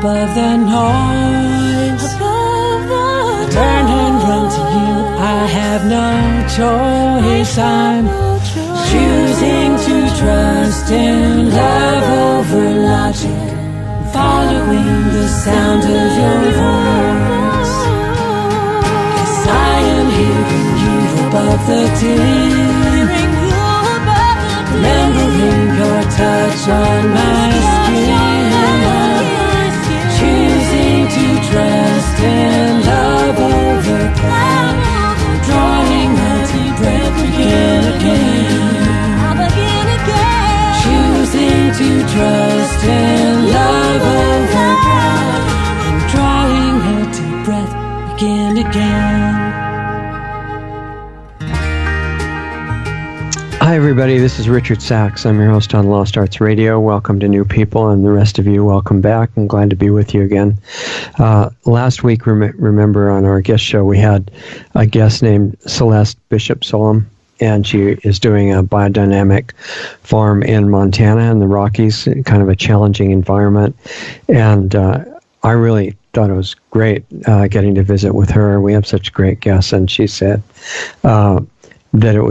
above the noise. Turn and run to you. I have no choice. I'm choosing to trust in love over logic, following the sound of your voice. 'Cause I am hearing you above the din, remembering your touch on my skin, choosing to trust in love over pride, drawing a deep breath, begin again, choosing to trust in love over pride, drawing a deep breath, begin again. Hi, everybody. This is Richard Sachs. I'm your host on Lost Arts Radio. Welcome to new people, and the rest of you, welcome back. I'm glad to be with you again. Last week, remember on our guest show, we had a guest named Celeste Bishop Solom, and she is doing a biodynamic farm in Montana in the Rockies, kind of a challenging environment. And I really thought it was great getting to visit with her. We have such great guests, and she said that it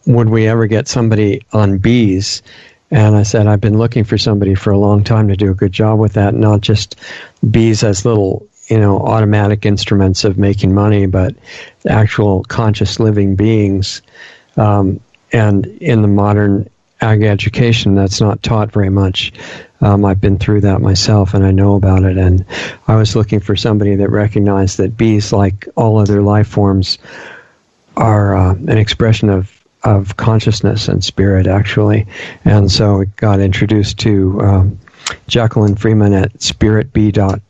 would we ever get somebody on bees? And I said, I've been looking for somebody for a long time to do a good job with that, not just bees as little, automatic instruments of making money, but actual conscious living beings. And in the modern ag education, that's not taught very much. I've been through that myself, and I know about it. And I was looking for somebody that recognized that bees, like all other life forms, are an expression of consciousness and spirit, actually. And so it got introduced to Jacqueline Freeman at spiritbee.com.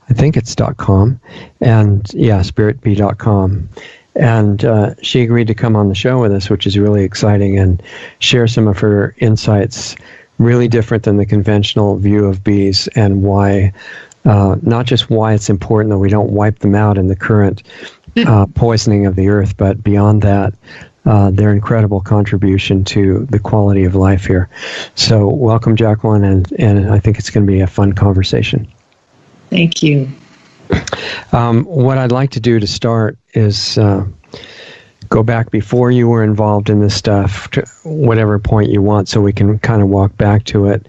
I think it's .com. And yeah, spiritbee.com. And she agreed to come on the show with us, which is really exciting, and share some of her insights, really different than the conventional view of bees, and why, not just why it's important that we don't wipe them out in the current poisoning of the earth, but beyond that, their incredible contribution to the quality of life here. So welcome, Jacqueline, and I think it's going to be a fun conversation. Thank you. What I'd like to do to start is go back before you were involved in this stuff, to whatever point you want, so we can kind of walk back to it,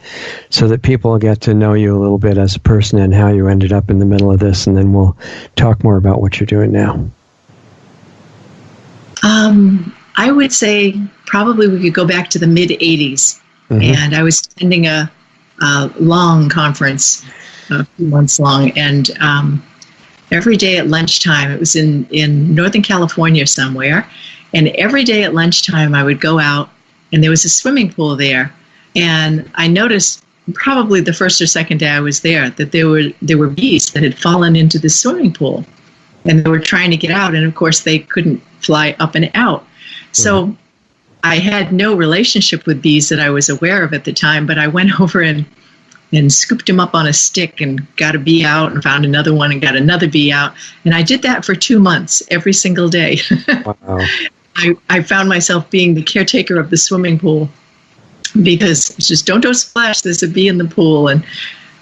so that people get to know you a little bit as a person and how you ended up in the middle of this, and then we'll talk more about what you're doing now. I would say probably we could go back to the mid-'80s, and I was attending a long conference, a few months long, and every day at lunchtime, it was in Northern California somewhere, and every day at lunchtime I would go out, and there was a swimming pool there, and I noticed probably the first or second day I was there that there were bees that had fallen into the swimming pool, and they were trying to get out, and of course they couldn't fly up and out. So I had no relationship with bees that I was aware of at the time, but I went over and scooped them up on a stick and got a bee out and found another one and got another bee out. And I did that for 2 months, every single day. Wow. I found myself being the caretaker of the swimming pool, because it's just don't splash, there's a bee in the pool. And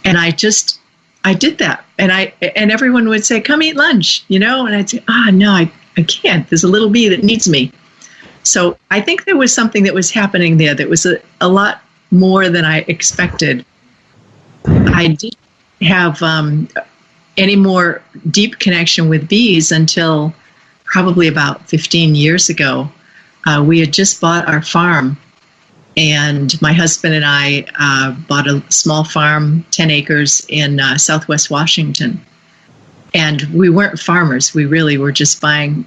I did that. And everyone would say, come eat lunch, and I'd say, no, I can't. There's a little bee that needs me. So I think there was something that was happening there that was a lot more than I expected. I didn't have any more deep connection with bees until probably about 15 years ago. We had just bought our farm, and my husband and I bought a small farm, 10 acres in southwest Washington. And we weren't farmers. We really were just buying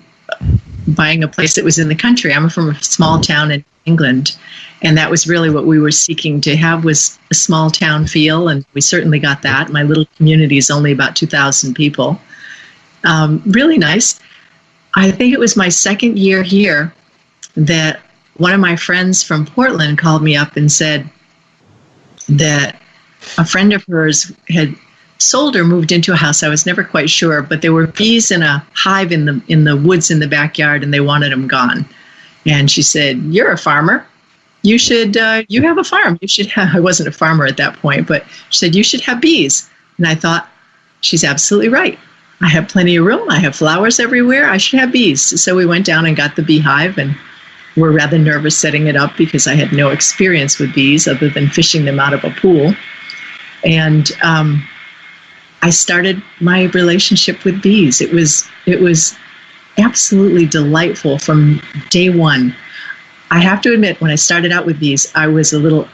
a place that was in the country. I'm from a small town in England, and that was really what we were seeking to have, was a small town feel, and we certainly got that. My little community is only about 2,000 people. Really nice. I think it was my second year here that one of my friends from Portland called me up and said that a friend of hers had sold or moved into a house. I was never quite sure, but there were bees in a hive in the woods in the backyard, and they wanted them gone. And she said, "You're a farmer." you should, you have a farm. You should have, I wasn't a farmer at that point, but she said, you should have bees. And I thought, she's absolutely right. I have plenty of room. I have flowers everywhere. I should have bees. So we went down and got the beehive, and were rather nervous setting it up because I had no experience with bees other than fishing them out of a pool. And I started my relationship with bees. It was absolutely delightful from day one. I have to admit, when I started out with bees, I was a little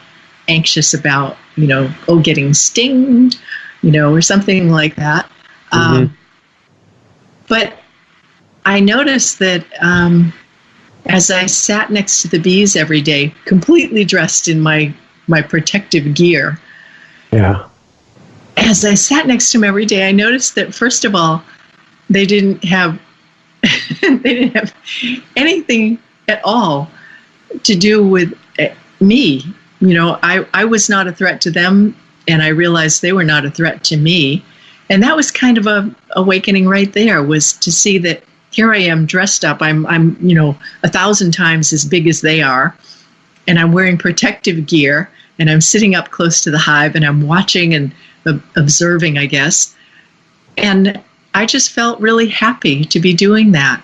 anxious about, getting stinged, or something like that. But I noticed that as I sat next to the bees every day, completely dressed in my protective gear, as I sat next to them every day, I noticed that, first of all, they didn't have anything at all to do with me. I was not a threat to them, and I realized they were not a threat to me. And that was kind of a awakening right there, was to see that here I am dressed up. I'm 1,000 times as big as they are, and I'm wearing protective gear, and I'm sitting up close to the hive, and I'm watching and observing, I guess. And I just felt really happy to be doing that.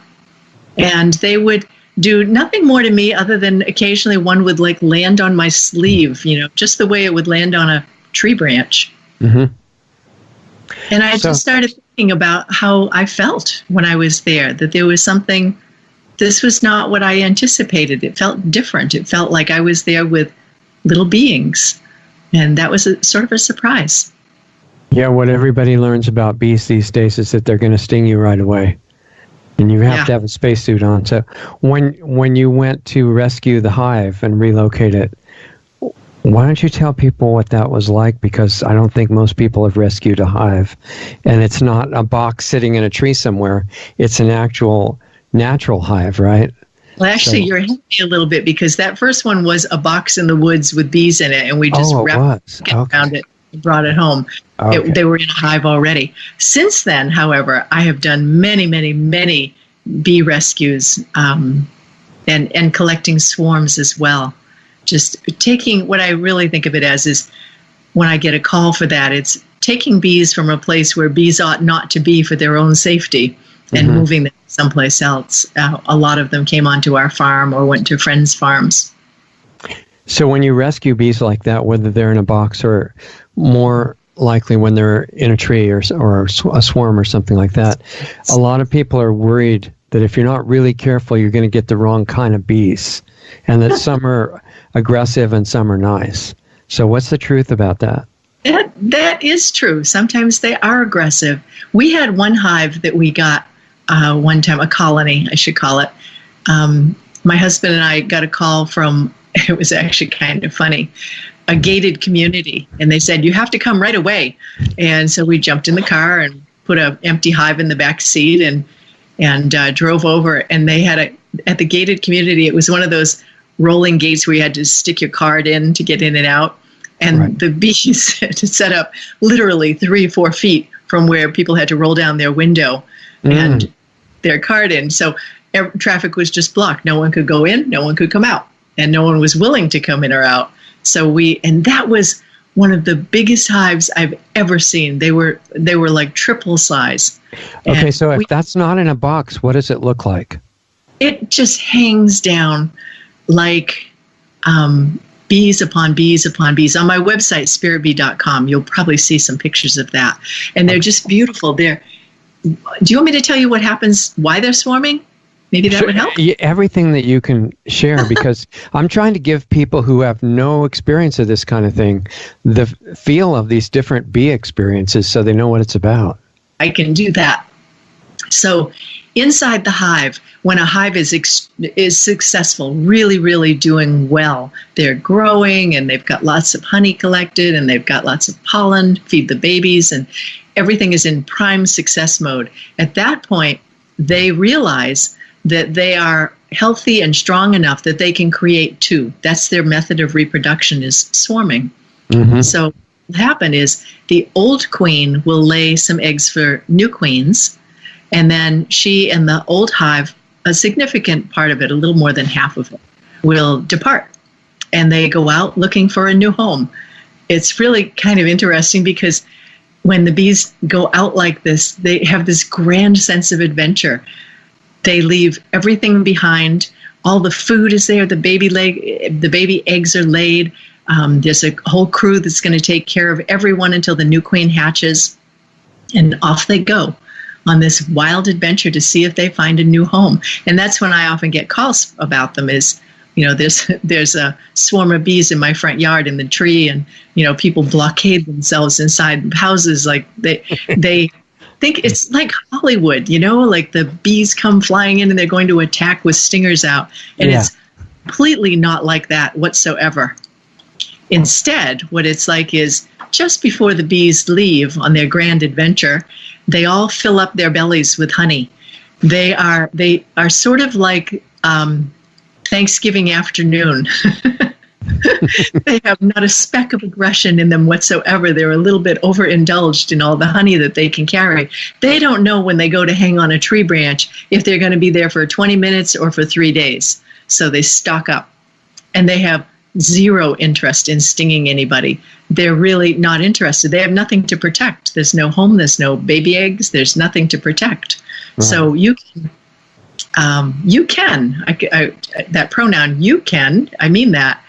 And they would do nothing more to me other than occasionally one would land on my sleeve, just the way it would land on a tree branch. Mm-hmm. And I just started thinking about how I felt when I was there, that there was something, this was not what I anticipated. It felt different. It felt like I was there with little beings. And that was sort of a surprise. Yeah, what everybody learns about bees these days is that they're going to sting you right away. And you have to have a spacesuit on. So when you went to rescue the hive and relocate it, why don't you tell people what that was like? Because I don't think most people have rescued a hive. And it's not a box sitting in a tree somewhere. It's an actual natural hive, right? Well, actually, you're hitting me a little bit, because that first one was a box in the woods with bees in it, and we just wrapped around it and brought it home. Okay. They were in a hive already. Since then, however, I have done many, many, many bee rescues and collecting swarms as well. Just taking, what I really think of it as is, when I get a call for that, it's taking bees from a place where bees ought not to be for their own safety and moving them someplace else. A lot of them came onto our farm or went to friends' farms. So when you rescue bees like that, whether they're in a box or more likely when they're in a tree or a swarm or something like that, a lot of people are worried that if you're not really careful, you're going to get the wrong kind of bees, and that some are aggressive and some are nice. So what's the truth about that? That is true. Sometimes they are aggressive. We had one hive that we got one time, a colony, I should call it. My husband and I got a call from, it was actually kind of funny, a gated community. And they said, you have to come right away. And so we jumped in the car and put an empty hive in the back seat and drove over. And they had at the gated community, it was one of those rolling gates where you had to stick your card in to get in and out. And the bees had to set up literally 3 or 4 feet from where people had to roll down their window and their card in. So traffic was just blocked. No one could go in, no one could come out, and no one was willing to come in or out. So and that was one of the biggest hives I've ever seen. They were like triple size. Okay, so if that's not in a box, what does it look like? It just hangs down like bees upon bees upon bees. On my website, spiritbee.com, you'll probably see some pictures of that. And they're just beautiful. Do you want me to tell you what happens, why they're swarming? Maybe that would help? Everything that you can share, because I'm trying to give people who have no experience of this kind of thing the feel of these different bee experiences so they know what it's about. I can do that. So inside the hive, when a hive is successful, really, really doing well, they're growing and they've got lots of honey collected and they've got lots of pollen, feed the babies, and everything is in prime success mode. At that point, they realize that they are healthy and strong enough that they can create two. That's their method of reproduction, is swarming. So what will happen is the old queen will lay some eggs for new queens, and then she and the old hive, a significant part of it, a little more than half of it, will depart. and they go out looking for a new home. It's really kind of interesting because when the bees go out like this, they have this grand sense of adventure. They leave everything behind. All the food is there. The baby eggs are laid. There's a whole crew that's going to take care of everyone until the new queen hatches. And off they go on this wild adventure to see if they find a new home. And that's when I often get calls about them is, there's a swarm of bees in my front yard in the tree, and, people blockade themselves inside houses. Like they think it's like Hollywood, like the bees come flying in and they're going to attack with stingers out. And it's completely not like that whatsoever. Instead, what it's like is just before the bees leave on their grand adventure, they all fill up their bellies with honey. They are sort of like Thanksgiving afternoon. They have not a speck of aggression in them whatsoever. They're a little bit overindulged in all the honey that they can carry. They don't know when they go to hang on a tree branch if they're going to be there for 20 minutes or for 3 days. So they stock up. And they have zero interest in stinging anybody. They're really not interested. They have nothing to protect. There's no home. There's no baby eggs. There's nothing to protect. Right. So you can, that pronoun, you can, I mean that,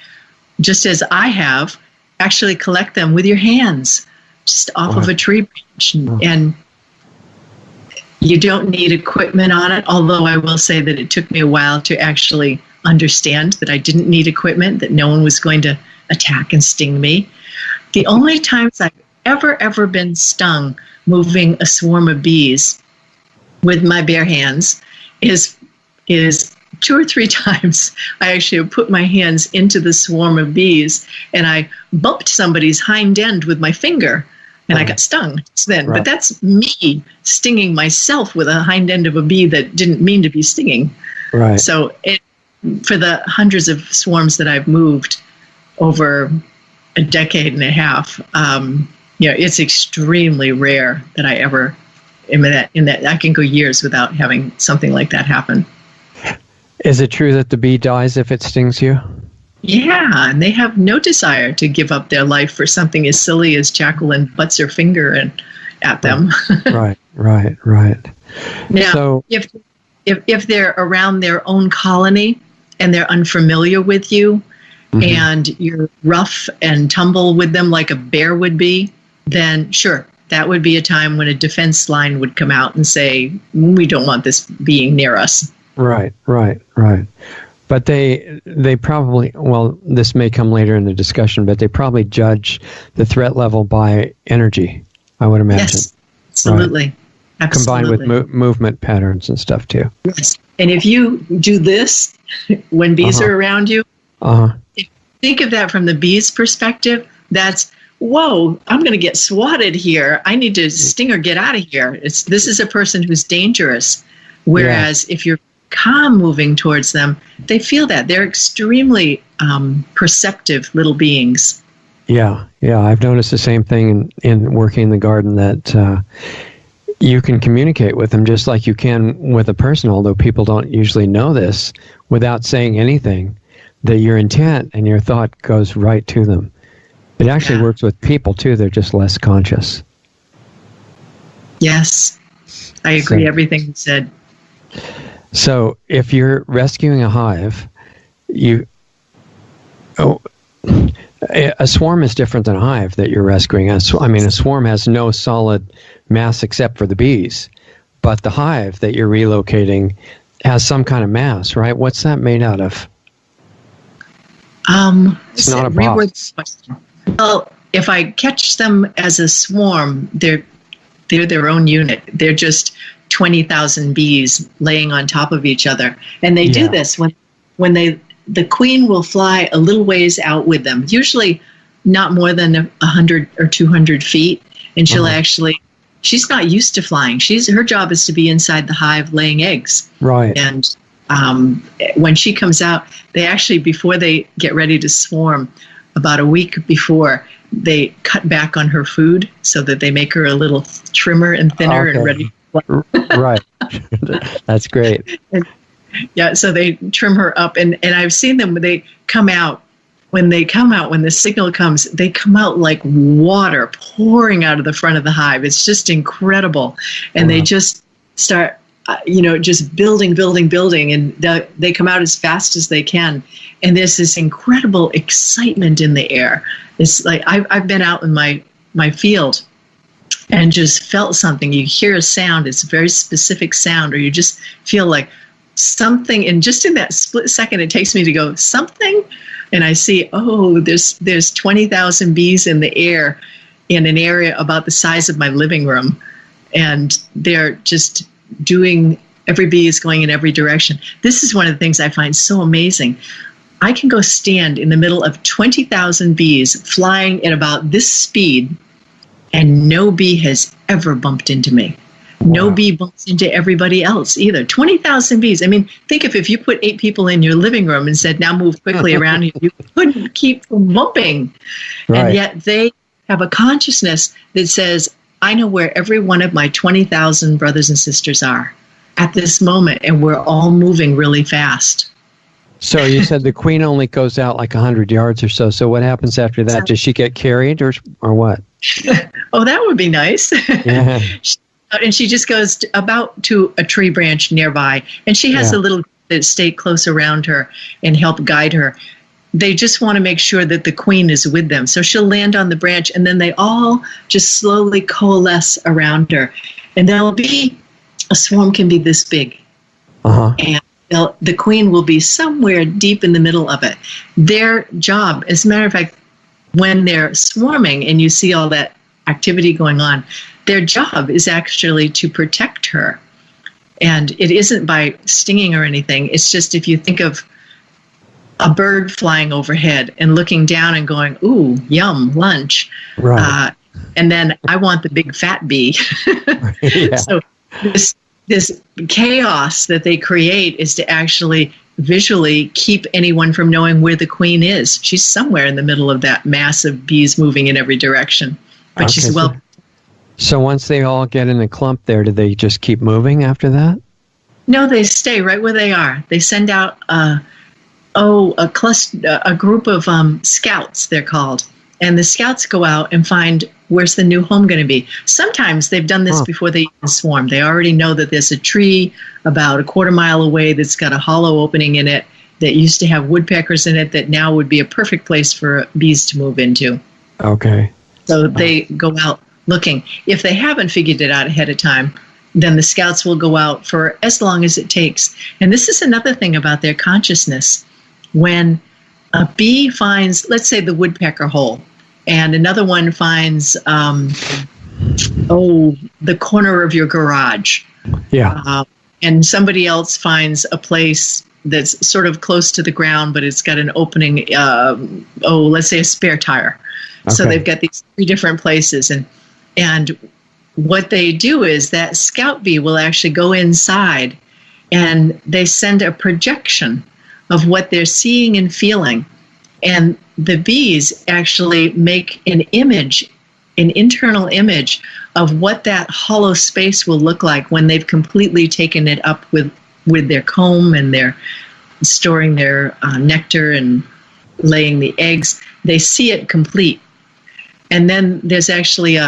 just as I have, actually collect them with your hands, just off of a tree branch. And you don't need equipment on it, although I will say that it took me a while to actually understand that I didn't need equipment, that no one was going to attack and sting me. The only times I've ever been stung moving a swarm of bees with my bare hands is 2 or 3 times I actually put my hands into the swarm of bees and I bumped somebody's hind end with my finger and I got stung then. Right. But that's me stinging myself with a hind end of a bee that didn't mean to be stinging. Right. So for the hundreds of swarms that I've moved over a decade and a half, it's extremely rare that I ever in that I can go years without having something like that happen. Is it true that the bee dies if it stings you? Yeah, and they have no desire to give up their life for something as silly as Jacqueline butts her finger at them. Right. Now, so, if they're around their own colony and they're unfamiliar with you, and you're rough and tumble with them like a bear would be, then sure, that would be a time when a defense line would come out and say, we don't want this being near us. Right. But they probably, well, this may come later in the discussion, but they probably judge the threat level by energy, I would imagine. Yes, absolutely. Right. Absolutely. Combined with movement patterns and stuff too. Yes. And if you do this when bees are around you, think of that from the bees' perspective. That's, whoa, I'm going to get swatted here. I need to sting or get out of here. This is a person who's dangerous. Whereas if you're calm moving towards them, they feel that. They're extremely perceptive little beings. Yeah. I've noticed the same thing in working in the garden, that you can communicate with them just like you can with a person, although people don't usually know this, without saying anything, that your intent and your thought goes right to them. It actually works with people too. They're just less conscious. Yes, I agree. Everything you said. So if you're rescuing a hive, a swarm is different than a hive that you're rescuing. A swarm has no solid mass except for the bees, but the hive that you're relocating has some kind of mass, right? What's that made out of? It's not a box. Well, if I catch them as a swarm, they're their own unit. They're just 20,000 bees laying on top of each other. And they do this when the queen will fly a little ways out with them, usually not more than 100 or 200 feet. And she'll she's not used to flying. Her job is to be inside the hive laying eggs. Right. And when she comes out, they actually, before they get ready to swarm, about a week before, they cut back on her food so that they make her a little trimmer and thinner and ready. Right. That's great. So they trim her up, and I've seen them, they come out when they come out, when the signal comes, they come out like water pouring out of the front of the hive. It's just incredible. And they just start, just building, and they come out as fast as they can. And there's this incredible excitement in the air. It's like I've been out in my field and just felt something. You hear a sound, it's a very specific sound, or you just feel like something, and just in that split second it takes me to go, something, and I see, there's 20,000 bees in the air in an area about the size of my living room, and they're just doing, every bee is going in every direction. This is one of the things I find so amazing. I can go stand in the middle of 20,000 bees flying at about this speed, and no bee has ever bumped into me. No bee bumps into everybody else either. 20,000 bees. I mean, think if you put 8 people in your living room and said, now move quickly around, you couldn't keep from bumping. Right. And yet they have a consciousness that says, I know where every one of my 20,000 brothers and sisters are at this moment, and we're all moving really fast. So you said the queen only goes out like 100 yards or so. So what happens after that? Does she get carried or what? Oh, that would be nice. Yeah. And she just goes to a tree branch nearby, and she has a little group that stay close around her and help guide her. They just want to make sure that the queen is with them. So she'll land on the branch, and then they all just slowly coalesce around her. And a swarm can be this big. And the queen will be somewhere deep in the middle of it. Their job, as a matter of fact, when they're swarming and you see all that activity going on, their job is actually to protect her. And it isn't by stinging or anything. It's just, if you think of a bird flying overhead and looking down and going, ooh, yum, lunch. Right. And then I want the big fat bee. Yeah. So this chaos that they create is to actually visually keep anyone from knowing where the queen is. She's somewhere in the middle of that mass of bees moving in every direction. But she's well. So once they all get in a clump there, do they just keep moving after that? No, they stay right where they are. They send out a group of scouts, they're called. And the scouts go out and find where's the new home going to be. Sometimes they've done this before they even swarm. They already know that there's a tree about a quarter mile away that's got a hollow opening in it that used to have woodpeckers in it that now would be a perfect place for bees to move into. Okay. So they go out looking. If they haven't figured it out ahead of time, then the scouts will go out for as long as it takes. And this is another thing about their consciousness. When a bee finds, let's say, the woodpecker hole, and another one finds, the corner of your garage. Yeah. And somebody else finds a place that's sort of close to the ground, but it's got an opening, let's say a spare tire. Okay. So they've got these 3 different places. And what they do is that scout bee will actually go inside, and they send a projection of what they're seeing and feeling. And the bees actually make an internal image of what that hollow space will look like when they've completely taken it up with their comb, and they're storing their nectar and laying the eggs. They see it complete. And then there's actually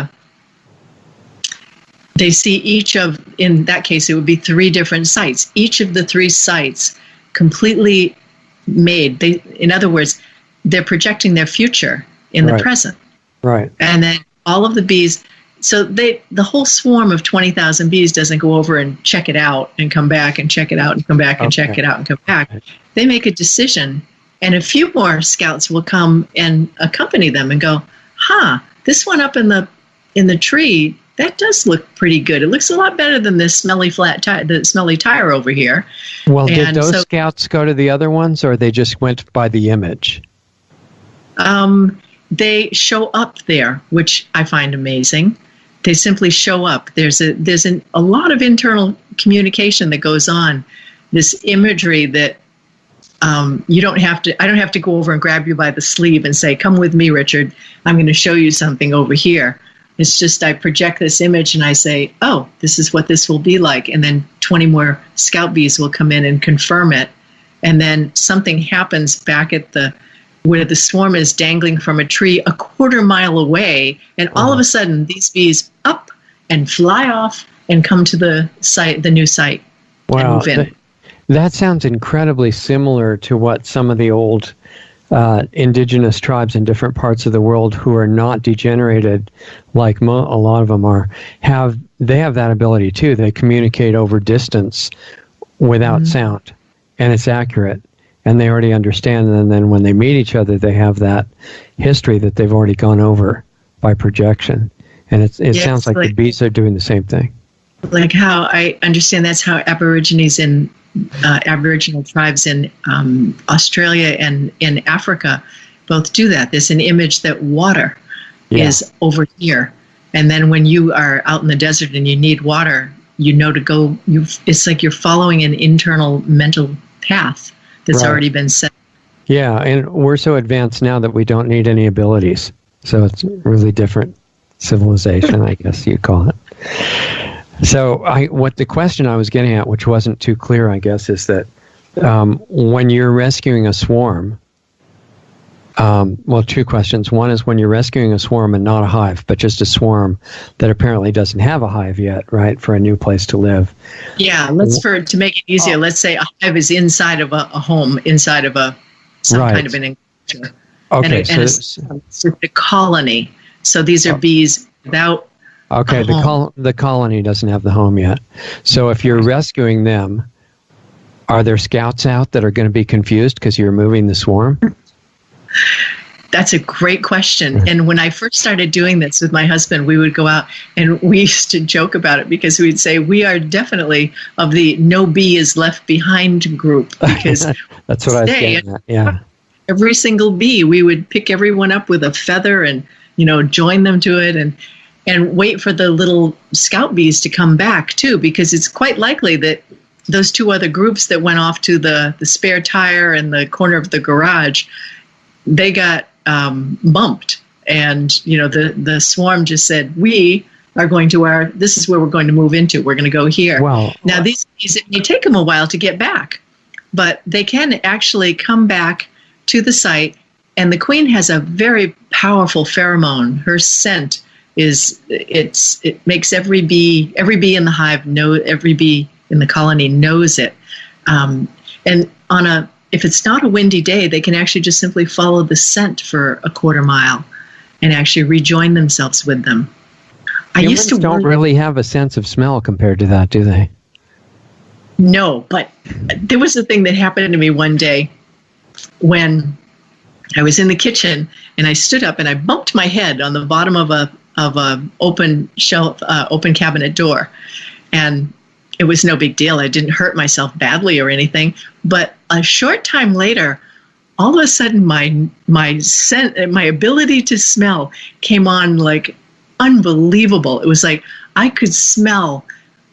they see each of, in that case, it would be 3 different sites. Each of the 3 sites completely made. In other words, they're projecting their future in the present. Right. And then all of the bees, so the whole swarm of 20,000 bees doesn't go over and check it out and come back and check it out and come back and check it out and come back. They make a decision, and a few more scouts will come and accompany them and go, this one up in the tree, that does look pretty good. It looks a lot better than this smelly tire over here. Well, did those scouts go to the other ones, or they just went by the image? They show up there, which I find amazing. They simply show up. There's a lot of internal communication that goes on. This imagery that I don't have to go over and grab you by the sleeve and say, come with me, Richard. I'm going to show you something over here. It's just I project this image and I say, oh, this is what this will be like. And then 20 more scout bees will come in and confirm it. And then something happens back at the where the swarm is dangling from a tree a quarter mile away, and all of a sudden these bees up and fly off and come to the site, the new site, and move in. That sounds incredibly similar to what some of the old indigenous tribes in different parts of the world who are not degenerated, like a lot of them are, they have that ability too. They communicate over distance without sound, and it's accurate. And they already understand, and then when they meet each other, they have that history that they've already gone over by projection. And it sounds like the bees are doing the same thing. Like how I understand that's how Aborigines in Aboriginal tribes in Australia and in Africa both do that. There's an image that water is over here. And then when you are out in the desert and you need water, you know to go, it's like you're following an internal mental path that's already been set. Yeah, and we're so advanced now that we don't need any abilities. So it's really different civilization, I guess you'd call it. So what the question I was getting at, which wasn't too clear, I guess, is that when you're rescuing a swarm, two questions. One is when you're rescuing a swarm and not a hive, but just a swarm that apparently doesn't have a hive yet, right, for a new place to live. Yeah, to make it easier, let's say a hive is inside of a home, inside of some kind of an enclosure. Okay, and it's a colony. So these are bees without a home. The colony doesn't have the home yet. So if you're rescuing them, are there scouts out that are going to be confused because you're moving the swarm? That's a great question. And when I first started doing this with my husband, we would go out and we used to joke about it because we'd say we are definitely of the no bee is left behind group. Because that's what I was getting at. Yeah. Every single bee, we would pick everyone up with a feather and, join them to it and wait for the little scout bees to come back too, because it's quite likely that those two other groups that went off to the spare tire and the corner of the garage, they got bumped, and the swarm just said, we are going to this is where we're going to move into. We're going to go here. Now these bees, it may take them a while to get back, but they can actually come back to the site, and the queen has a very powerful pheromone. Her scent it makes every bee in the hive every bee in the colony knows it, and if it's not a windy day, they can actually just simply follow the scent for a quarter mile and actually rejoin themselves with them. Humans don't really have a sense of smell compared to that, do they? No, but there was a thing that happened to me one day when I was in the kitchen and I stood up and I bumped my head on the bottom of a open shelf, open cabinet door, and it was no big deal. I didn't hurt myself badly or anything. But a short time later, all of a sudden, my scent, my ability to smell came on like unbelievable. It was like I could smell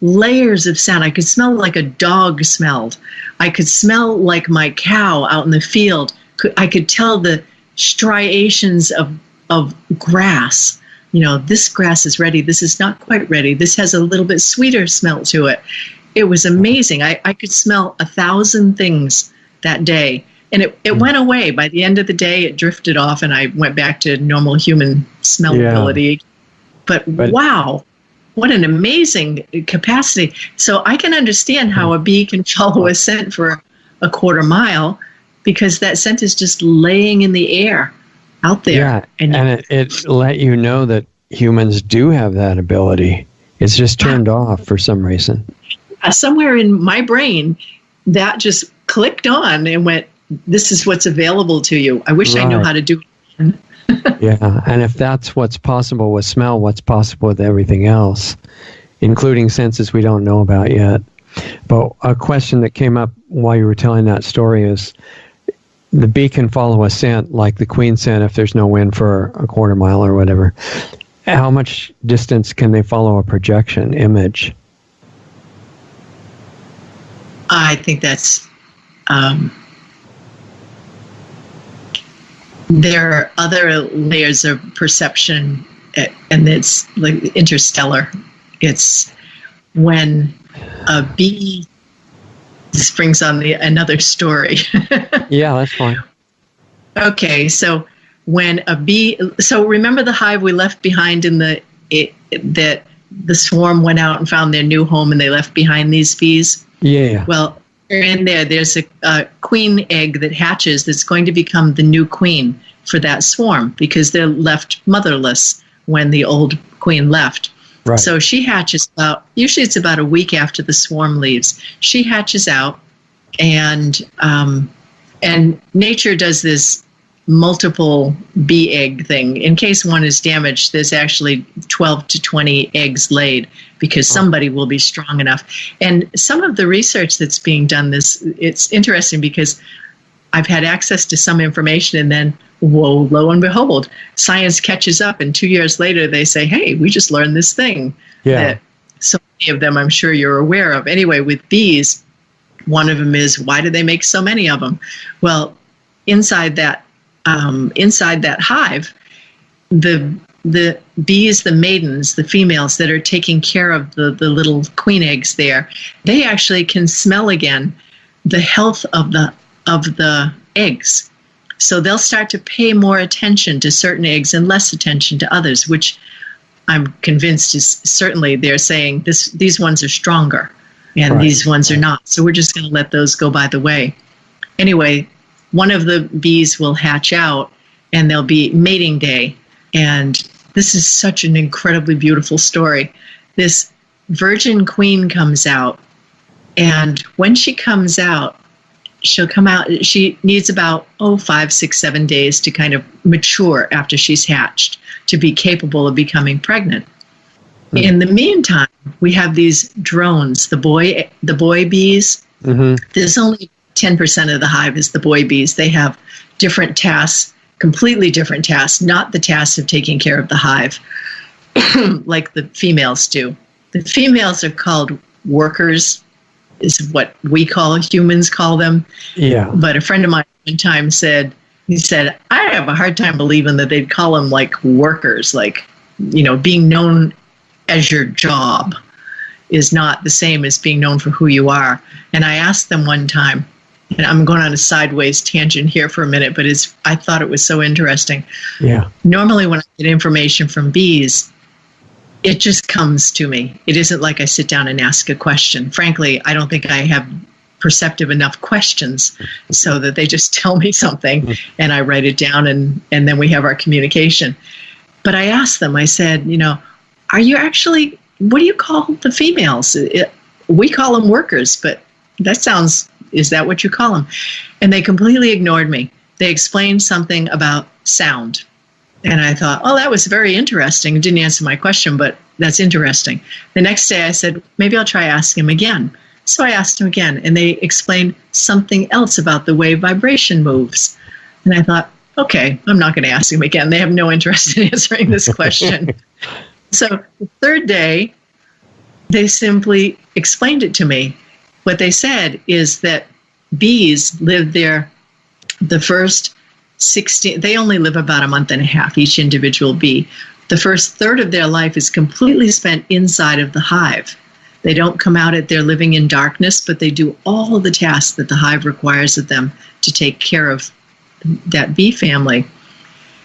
layers of sound. I could smell like a dog smelled. I could smell like my cow out in the field. I could tell the striations of grass. This grass is ready. This is not quite ready. This has a little bit sweeter smell to it. It was amazing. I could smell 1,000 things that day. And it went away. By the end of the day, it drifted off and I went back to normal human smellability. But wow, what an amazing capacity. So I can understand how a bee can follow a scent for a quarter mile, because that scent is just laying in the air out there. Yeah, and it let you know that humans do have that ability. It's just turned off for some reason. Somewhere in my brain, that just clicked on and went, this is what's available to you. I wish I knew how to do it. Yeah, and if that's what's possible with smell, what's possible with everything else, including senses we don't know about yet. But a question that came up while you were telling that story is, the bee can follow a scent like the queen scent if there's no wind for a quarter mile or whatever. How much distance can they follow a projection image? I think that's... there are other layers of perception, and it's like interstellar. It's when a bee... This brings on another story. Yeah, that's fine. Okay, so when a bee, so remember the hive we left behind in that the swarm went out and found their new home and they left behind these bees? Yeah. Well, in there's a queen egg that hatches that's going to become the new queen for that swarm because they're left motherless when the old queen left. Right. So she hatches usually it's about a week after the swarm leaves. She hatches out, and nature does this multiple bee egg thing. In case one is damaged, there's actually 12 to 20 eggs laid because somebody will be strong enough. And some of the research that's being done, it's interesting because I've had access to some information, and then, whoa, lo and behold, science catches up, and 2 years later they say, hey, we just learned this thing that so many of them I'm sure you're aware of. Anyway, with bees, one of them is, why do they make so many of them? Well, inside that hive, the bees, the maidens, the females that are taking care of the little queen eggs there, they actually can smell again the health of the eggs. So they'll start to pay more attention to certain eggs and less attention to others, which I'm convinced is certainly they're saying these ones are stronger and these ones are not. So we're just going to let those go by the way. Anyway, one of the bees will hatch out and there'll be mating day. And this is such an incredibly beautiful story. This virgin queen comes out, and when she comes out, she'll come out, she needs about 5, 6, 7 days to kind of mature after she's hatched to be capable of becoming pregnant. In the meantime, we have these drones, the boy bees. There's only 10% of the hive is the boy bees. They have different tasks, completely different tasks, not the tasks of taking care of the hive like the females do. The females are called workers, is what we humans call them. Yeah. But a friend of mine one time said, I have a hard time believing that they'd call them like workers, like, being known as your job is not the same as being known for who you are. And I asked them one time, and I'm going on a sideways tangent here for a minute, but I thought it was so interesting. Yeah. Normally when I get information from bees, it just comes to me. It isn't like I sit down and ask a question. Frankly, I don't think I have perceptive enough questions so that they just tell me something and I write it down and then we have our communication. But I asked them, I said, are you actually, what do you call the females? We call them workers, but is that what you call them? And they completely ignored me. They explained something about sound. And I thought, that was very interesting. It didn't answer my question, but that's interesting. The next day I said, maybe I'll try asking him again. So I asked him again, and they explained something else about the way vibration moves. And I thought, okay, I'm not going to ask him again. They have no interest in answering this question. So the third day, they simply explained it to me. What they said is that bees live there the first 16, they only live about a month and a half, each individual bee. The first third of their life is completely spent inside of the hive. They don't come out they're living in darkness, but they do all of the tasks that the hive requires of them to take care of that bee family.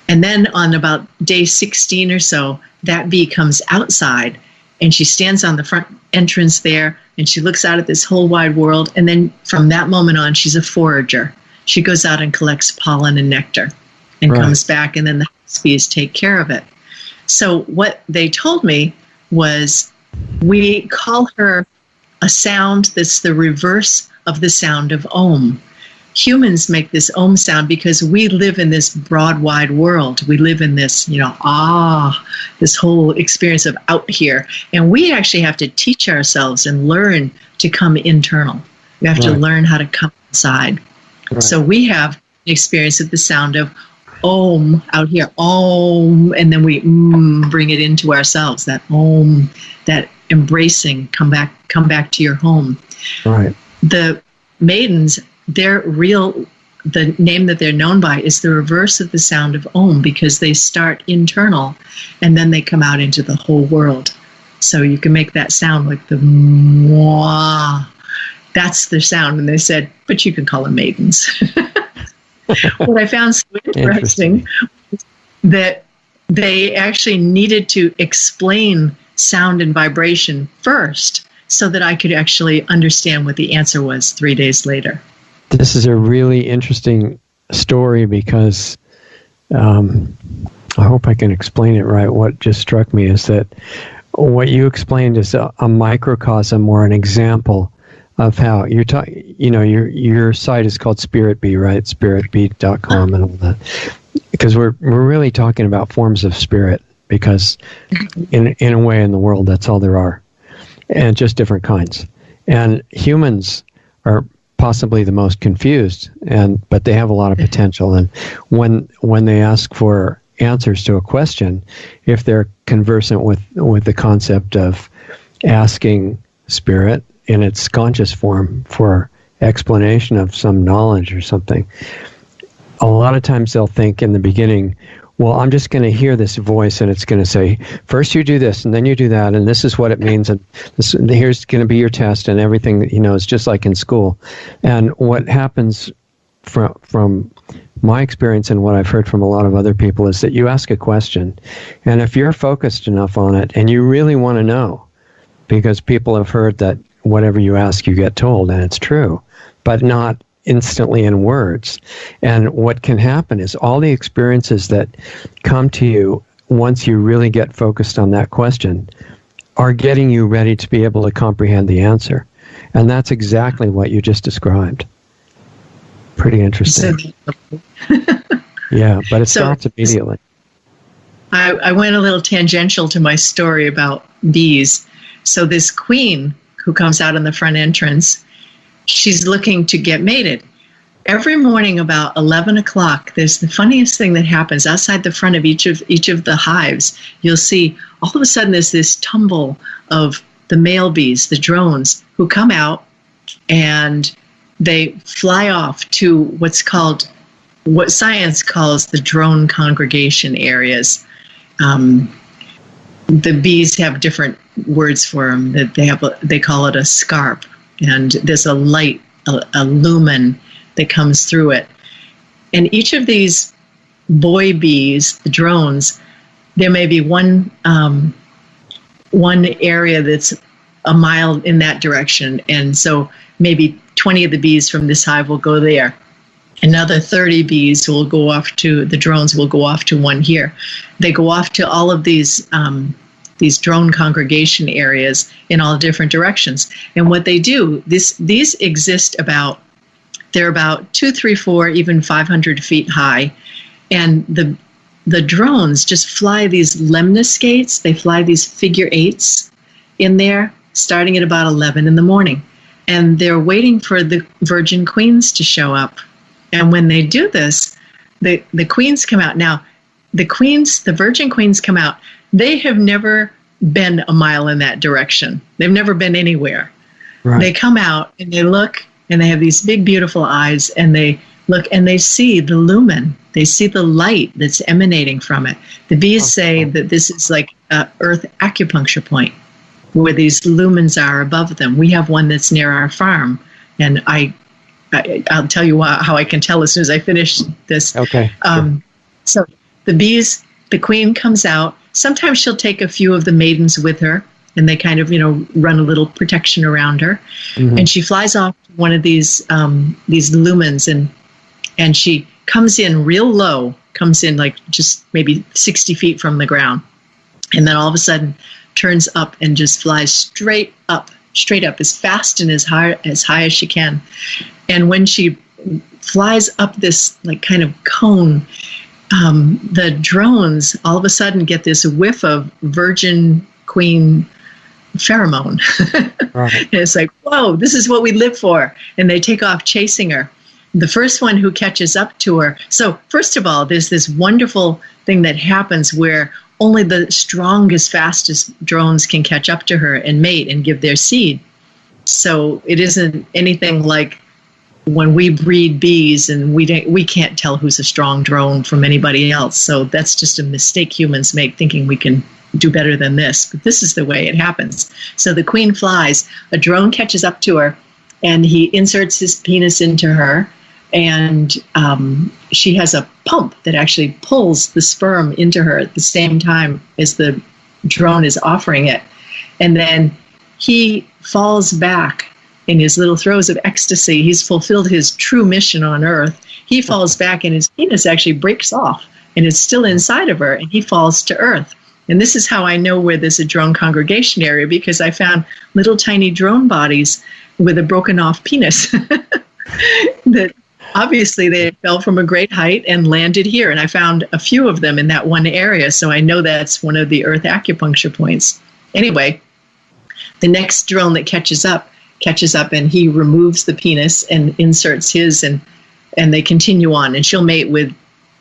And then on about day 16 or so, that bee comes outside and she stands on the front entrance there and she looks out at this whole wide world. And then from that moment on, she's a forager. She goes out and collects pollen and nectar and comes back, and then the bees take care of it. So what they told me was, we call her a sound that's the reverse of the sound of Om. Humans make this Om sound because we live in this broad, wide world. We live in this, this whole experience of out here. And we actually have to teach ourselves and learn to come internal. We have to learn how to come inside. Right. So we have an experience of the sound of Om out here, Om, and then we bring it into ourselves, that Om, that embracing, come back to your home. Right. The maidens, the name that they're known by is the reverse of the sound of Om, because they start internal and then they come out into the whole world. So you can make that sound like the mwah. That's the sound. And they said, but you can call them maidens. what I found so interesting was that they actually needed to explain sound and vibration first so that I could actually understand what the answer was 3 days later. This is a really interesting story because I hope I can explain it right. What just struck me is that what you explained is a microcosm or an example of how you're talking. You know, your site is called Spirit Bee, right? SpiritBee.com and all that. Because we're really talking about forms of spirit. Because in a way, in the world, that's all there are, and just different kinds. And humans are possibly the most confused, but they have a lot of potential. And when they ask for answers to a question, if they're conversant with the concept of asking spirit in its conscious form for explanation of some knowledge or something, a lot of times they'll think in the beginning, well, I'm just going to hear this voice and it's going to say, first you do this and then you do that and this is what it means and here's going to be your test and everything, it's just like in school. And what happens from my experience and what I've heard from a lot of other people is that you ask a question, and if you're focused enough on it and you really want to know, because people have heard that whatever you ask you get told, and it's true, but not instantly in words. And what can happen is all the experiences that come to you once you really get focused on that question are getting you ready to be able to comprehend the answer. And that's exactly what you just described. Pretty interesting. Yeah, but it starts immediately. I went a little tangential to my story about bees. So this queen who comes out in the front entrance, she's looking to get mated. Every morning about 11 o'clock, there's the funniest thing that happens. Outside the front of each of the hives, you'll see all of a sudden there's this tumble of the male bees, the drones, who come out and they fly off to what science calls the drone congregation areas. The bees have different words for them. They call it a scarp, and there's a light, a lumen that comes through it. And each of these boy bees, the drones, there may be one area that's a mile in that direction, and so maybe 20 of the bees from this hive will go there. Another 30 bees will go off to, the drones will go off to one here. They go off to all of these drone congregation areas in all different directions. And what they do, these exist they're about 2, 3, 4, even 500 feet high. And the drones just fly these lemniscates. They fly these figure eights in there, starting at about 11 in the morning. And they're waiting for the virgin queens to show up. And when they do this, the queens come out. Now, the virgin queens come out. They have never been a mile in that direction. They've never been anywhere. Right. They come out and they look, and they have these big, beautiful eyes, and they look and they see the lumen. They see the light that's emanating from it. The bees say that this is like an earth acupuncture point where these lumens are above them. We have one that's near our farm, and I'll tell you how I can tell as soon as I finish this. Okay. So the queen comes out. Sometimes she'll take a few of the maidens with her, and they kind of, run a little protection around her. Mm-hmm. And she flies off to one of these lumens, and she comes in real low, comes in like just maybe 60 feet from the ground. And then all of a sudden turns up and just flies straight up as fast and as high as she can. And when she flies up this like kind of cone, the drones all of a sudden get this whiff of virgin queen pheromone. Right. And it's like, whoa, this is what we live for. And they take off chasing her. The first one who catches up to her. So first of all, there's this wonderful thing that happens where only the strongest, fastest drones can catch up to her and mate and give their seed. So it isn't anything like when we breed bees and we can't tell who's a strong drone from anybody else. So that's just a mistake humans make, thinking we can do better than this. But this is the way it happens. So the queen flies, a drone catches up to her, and he inserts his penis into her, and she has a pump that actually pulls the sperm into her at the same time as the drone is offering it. And then he falls back in his little throes of ecstasy. He's fulfilled his true mission on Earth. He falls back and his penis actually breaks off and it's still inside of her, and he falls to Earth. And this is how I know where there's a drone congregation area, because I found little tiny drone bodies with a broken off penis that obviously they fell from a great height and landed here. And I found a few of them in that one area, so I know that's one of the Earth acupuncture points. Anyway, the next drone that catches up and he removes the penis and inserts his, and they continue on. And she'll mate with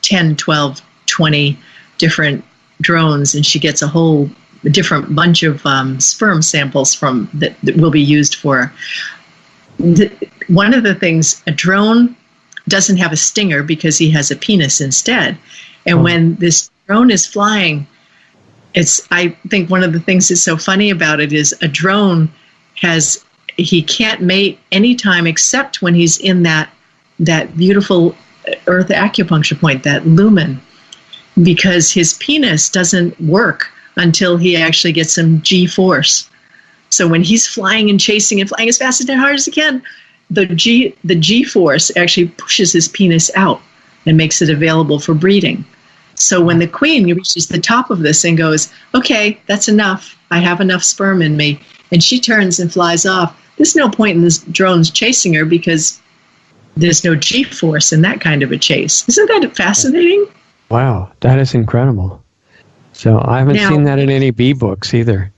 10, 12, 20 different drones, and she gets a whole different bunch of sperm samples from that will be used for. One of the things, a drone doesn't have a stinger because he has a penis instead. And when this drone is flying, I think one of the things that's so funny about it is a drone he can't mate anytime except when he's in that beautiful Earth acupuncture point, that lumen, because his penis doesn't work until he actually gets some G-force. So when he's flying and chasing and flying as fast and hard as he can, the G-force actually pushes his penis out and makes it available for breeding. So when the queen reaches the top of this and goes, okay, that's enough, I have enough sperm in me, and she turns and flies off, there's no point in this drone's chasing her because there's no G-force in that kind of a chase. Isn't that fascinating? Wow, that is incredible. So I haven't seen that in any bee books either.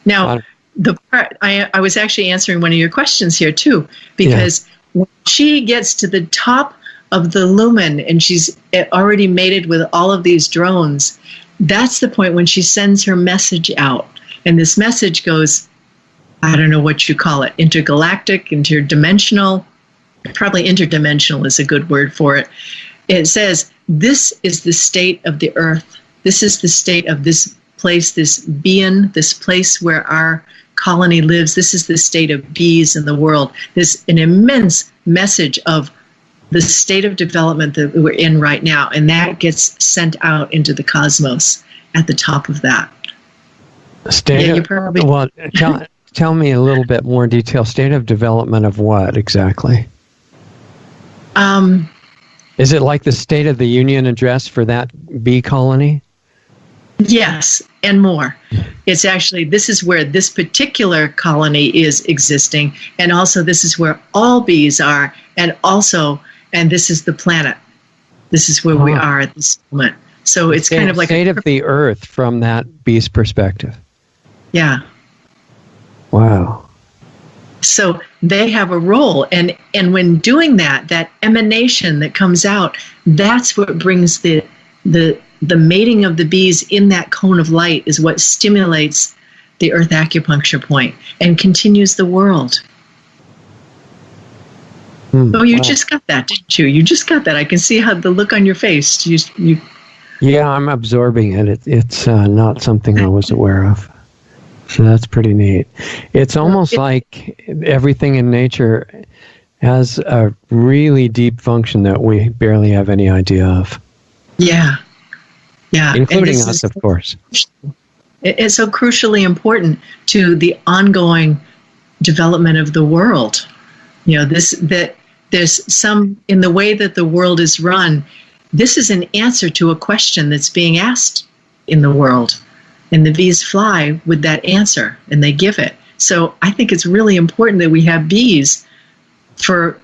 Now, the part I was actually answering one of your questions here too, because when she gets to the top of the lumen and she's already mated with all of these drones, that's the point when she sends her message out. And this message goes, I don't know what you call it, intergalactic, interdimensional. Probably interdimensional is a good word for it. It says, this is the state of the Earth. This is the state of this place, this being, this place where our colony lives. This is the state of bees in the world. There's an immense message of the state of development that we're in right now, and that gets sent out into the cosmos at the top of that. Tell me a little bit more detail. State of development of what exactly? Is it like the State of the Union address for that bee colony? Yes, and more. It's actually, this is where this particular colony is existing, and also this is where all bees are, and this is the planet. This is where we are at this moment. So it's kind of like state of the Earth from that bee's perspective. Yeah. Wow. So they have a role, and when doing that emanation that comes out, that's what brings the mating of the bees in that cone of light, is what stimulates the Earth acupuncture point and continues the world. Just got that, didn't you? You just got that. I can see how the look on your face. Yeah, I'm absorbing it. It's not something I was aware of. So that's pretty neat. It's almost like everything in nature has a really deep function that we barely have any idea of. Yeah. Including us, of course. It's so crucially important to the ongoing development of the world. You know, there's some, in the way that the world is run, this is an answer to a question that's being asked in the world. And the bees fly with that answer, and they give it. So I think it's really important that we have bees for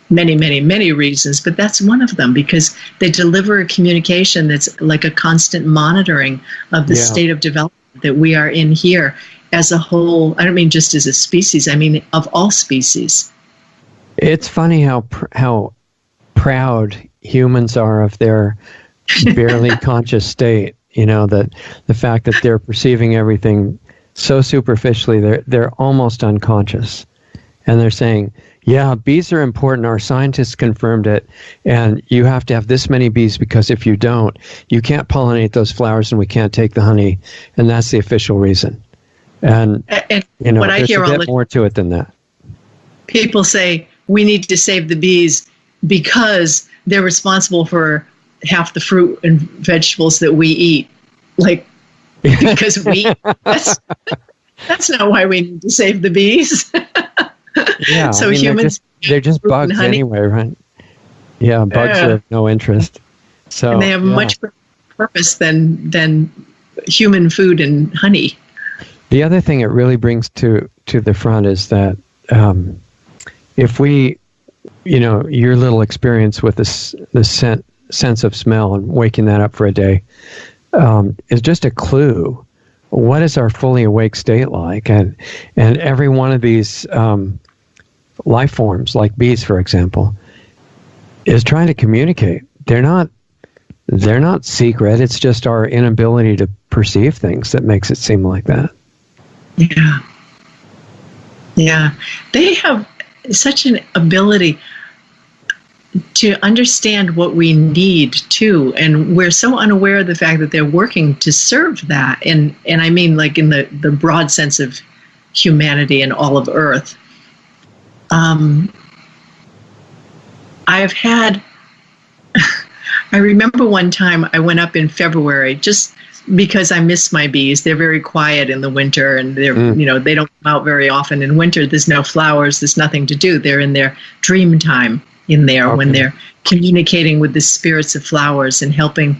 many, many, many reasons, but that's one of them, because they deliver a communication that's like a constant monitoring of the state of development that we are in here as a whole. I don't mean just as a species, I mean of all species. It's funny how proud humans are of their barely conscious state. You know, that the fact that they're perceiving everything so superficially, they're almost unconscious. And they're saying, yeah, bees are important. Our scientists confirmed it. And you have to have this many bees, because if you don't, you can't pollinate those flowers and we can't take the honey. And that's the official reason. And you know, what I there's hear a bit more to it than that. People say, we need to save the bees because they're responsible for half the fruit and vegetables that we eat. Like, because that's not why we need to save the bees. Yeah, so humans, they're just bugs anyway, right? Yeah, bugs have no interest. So and they have much purpose than human food and honey. The other thing it really brings to the front is that if we, your little experience with this sense of smell and waking that up for a day is just a clue. What is our fully awake state like? And every one of these life forms, like bees, for example, is trying to communicate. They're not secret. It's just our inability to perceive things that makes it seem like that. Yeah. Yeah. They have such an ability to understand what we need too, and we're so unaware of the fact that they're working to serve that. And I mean, like in the broad sense of humanity and all of Earth. I've had. I remember one time I went up in February just because I miss my bees. They're very quiet in the winter, and they're they don't come out very often in winter. There's no flowers. There's nothing to do. They're in their dream time in there when they're communicating with the spirits of flowers and helping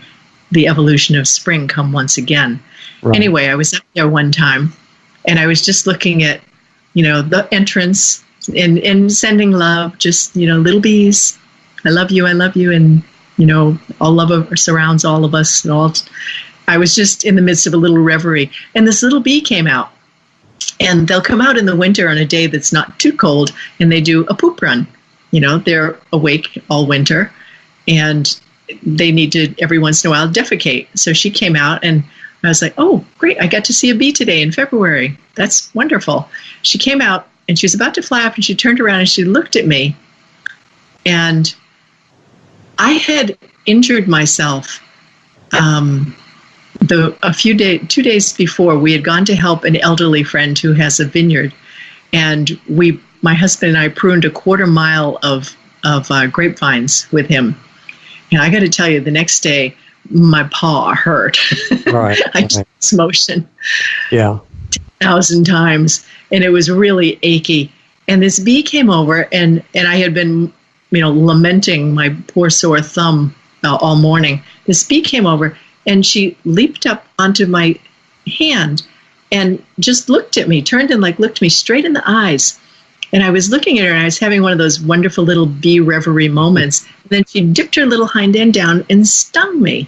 the evolution of spring come once again. Right. Anyway, I was up there one time, and I was just looking at the entrance and sending love. Just little bees, I love you, and all love surrounds all of us, and all. I was just in the midst of a little reverie, and this little bee came out. And they'll come out in the winter on a day that's not too cold, and they do a poop run. They're awake all winter, and they need to, every once in a while, defecate. So she came out, and I was like, oh, great, I got to see a bee today in February. That's wonderful. She came out, and she was about to fly up, and she turned around, and she looked at me, and I had injured myself 2 days before. We had gone to help an elderly friend who has a vineyard, and my husband and I pruned a 1/4 mile of grapevines with him. And I got to tell you, the next day, my paw hurt. Right. I did this motion 10,000 times, and it was really achy. And this bee came over, and I had been, lamenting my poor sore thumb all morning. This bee came over, and she leaped up onto my hand and just looked at me, turned and looked me straight in the eyes. And I was looking at her, and I was having one of those wonderful little bee reverie moments. And then she dipped her little hind end down and stung me.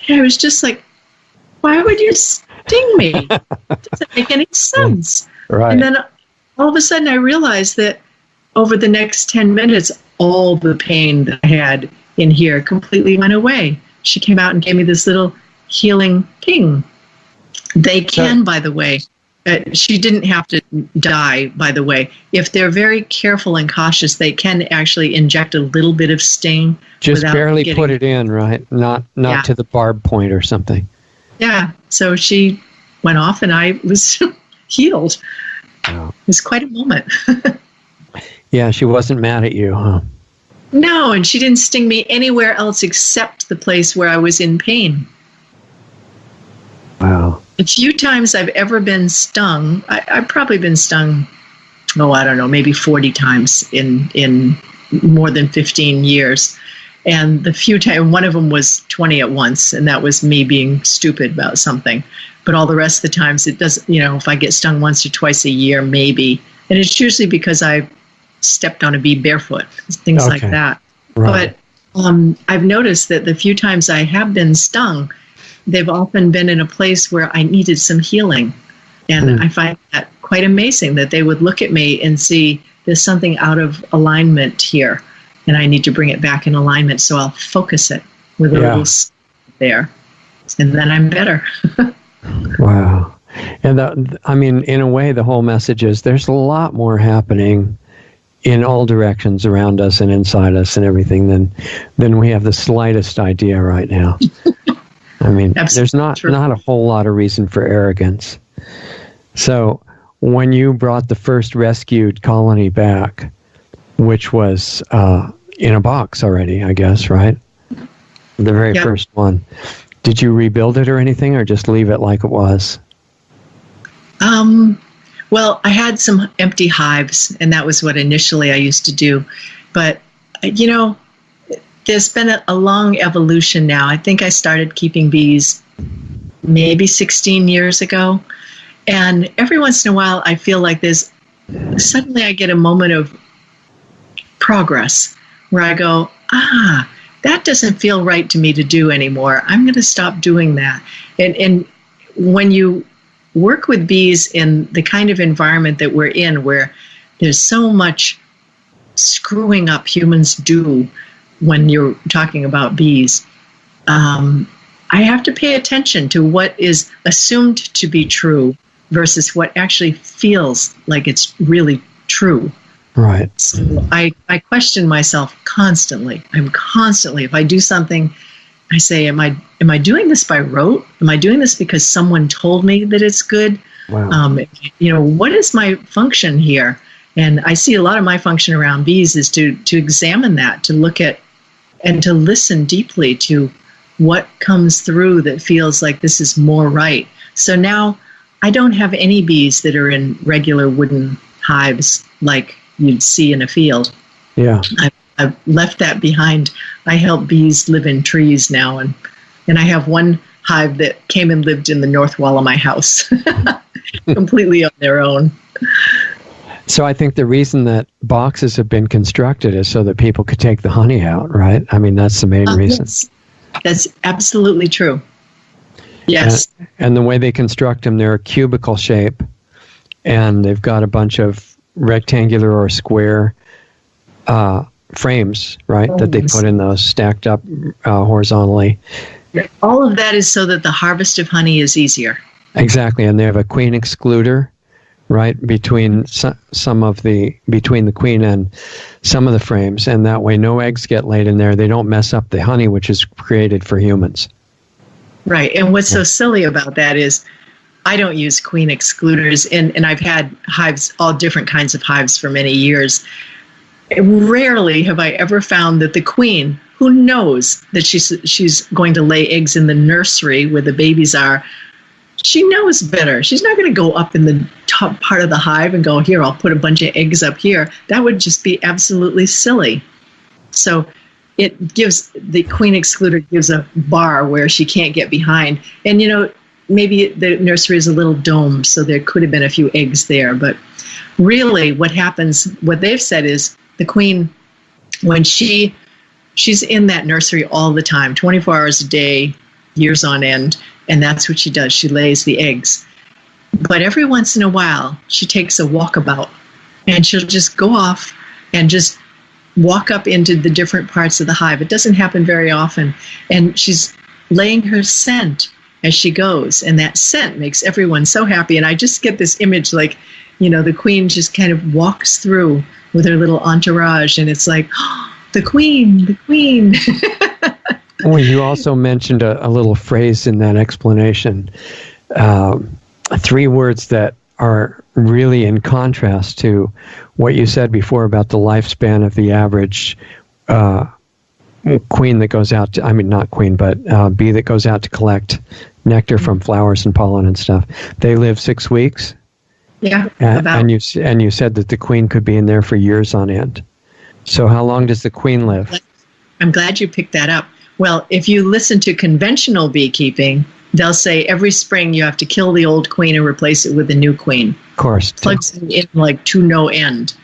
And I was just like, why would you sting me? It doesn't make any sense. Right. And then all of a sudden I realized that over the next 10 minutes, all the pain that I had in here completely went away. She came out and gave me this little healing ping. They can, by the way. She didn't have to die, by the way. If they're very careful and cautious, they can actually inject a little bit of sting. Just barely put it in, right? Not to the barb point or something. Yeah. So she went off, and I was healed. Wow. It was quite a moment. Yeah, she wasn't mad at you, huh? No, and she didn't sting me anywhere else except the place where I was in pain. Wow. The few times I've ever been stung, I've probably been stung, I don't know, maybe 40 times in more than 15 years. And the few times, one of them was 20 at once, and that was me being stupid about something. But all the rest of the times, it doesn't, if I get stung once or twice a year, maybe. And it's usually because I stepped on a bee barefoot, things like that. Right. But I've noticed that the few times I have been stung, they've often been in a place where I needed some healing. And I find that quite amazing that they would look at me and see there's something out of alignment here, and I need to bring it back in alignment, so I'll focus it with a little there, and then I'm better. Wow. And in a way, the whole message is there's a lot more happening in all directions around us and inside us and everything than we have the slightest idea right now. There's not a whole lot of reason for arrogance. So when you brought the first rescued colony back, which was in a box already, I guess, right? The very Yep. first one. Did you rebuild it or anything, or just leave it like it was? Well, I had some empty hives, and that was what initially I used to do. But, there's been a long evolution now. I think I started keeping bees maybe 16 years ago. And every once in a while, I feel like suddenly I get a moment of progress where I go, that doesn't feel right to me to do anymore. I'm going to stop doing that. And when you work with bees in the kind of environment that we're in, where there's so much screwing up humans do when you're talking about bees, I have to pay attention to what is assumed to be true versus what actually feels like it's really true. Right. So I question myself constantly. If I do something, I say, am I doing this by rote? Am I doing this because someone told me that it's good? Wow. What is my function here? And I see a lot of my function around bees is to examine that, to look at and to listen deeply to what comes through that feels like this is more right. So now I don't have any bees that are in regular wooden hives like you'd see in a field. Yeah. I've left that behind. I help bees live in trees now, and I have one hive that came and lived in the north wall of my house, completely on their own. So I think the reason that boxes have been constructed is so that people could take the honey out, right? I mean, that's the main reason. Yes. That's absolutely true. Yes. And the way they construct them, they're a cubicle shape, and they've got a bunch of rectangular or square frames, right, that they put in those stacked up horizontally. All of that is so that the harvest of honey is easier. Exactly, and they have a queen excluder, right, between between the queen and some of the frames, and that way no eggs get laid in there. They don't mess up the honey, which is created for humans. Right, and what's so silly about that is I don't use queen excluders, and I've had hives, all different kinds of hives for many years. Rarely have I ever found that the queen, who knows that she's going to lay eggs in the nursery where the babies are, she knows better. She's not going to go up in the top part of the hive and go, here, I'll put a bunch of eggs up here. That would just be absolutely silly. So it gives, the queen excluder gives a bar where she can't get behind. And, maybe the nursery is a little domed, so there could have been a few eggs there. But really what happens, what they've said is the queen, when she's in that nursery all the time, 24 hours a day, years on end, and that's what she does. She lays the eggs. But every once in a while, she takes a walkabout, and she'll just go off and just walk up into the different parts of the hive. It doesn't happen very often. And she's laying her scent as she goes, and that scent makes everyone so happy. And I just get this image like, the queen just kind of walks through with her little entourage, and it's like, oh, the queen. Well, you also mentioned a little phrase in that explanation, 3 words that are really in contrast to what you said before about the lifespan of the average queen that goes out to, not queen, but bee that goes out to collect nectar from flowers and pollen and stuff. They live 6 weeks. Yeah. And you said that the queen could be in there for years on end. So how long does the queen live? I'm glad you picked that up. Well, if you listen to conventional beekeeping, they'll say every spring you have to kill the old queen and replace it with a new queen. Of course. Plugs in like to no end.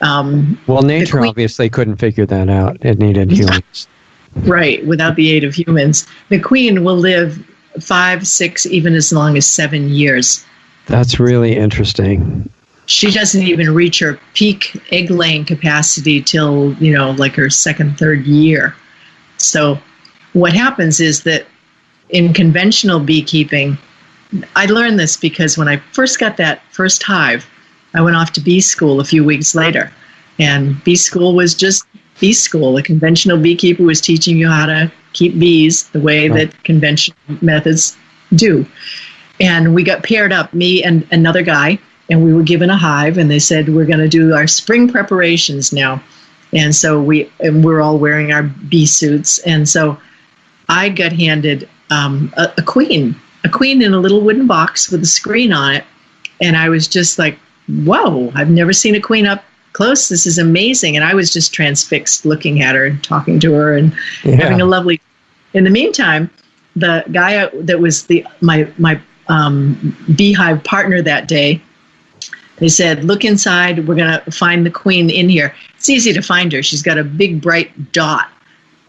Well, nature obviously couldn't figure that out. It needed humans. Right, without the aid of humans. The queen will live 5, 6, even as long as 7 years. That's really interesting. She doesn't even reach her peak egg-laying capacity till, like her 2nd, 3rd year. So what happens is that in conventional beekeeping, I learned this because when I first got that first hive, I went off to bee school a few weeks later. And bee school was just bee school. A conventional beekeeper was teaching you how to keep bees the way that conventional methods do. And we got paired up, me and another guy, and we were given a hive, and they said, we're going to do our spring preparations now. And so we're all wearing our bee suits. And so I got handed a queen in a little wooden box with a screen on it. And I was just like, whoa, I've never seen a queen up close. This is amazing. And I was just transfixed looking at her and talking to her and having a lovely. In the meantime, the guy that was my beehive partner that day, they said, look inside. We're going to find the queen in here. It's easy to find her. She's got a big bright dot,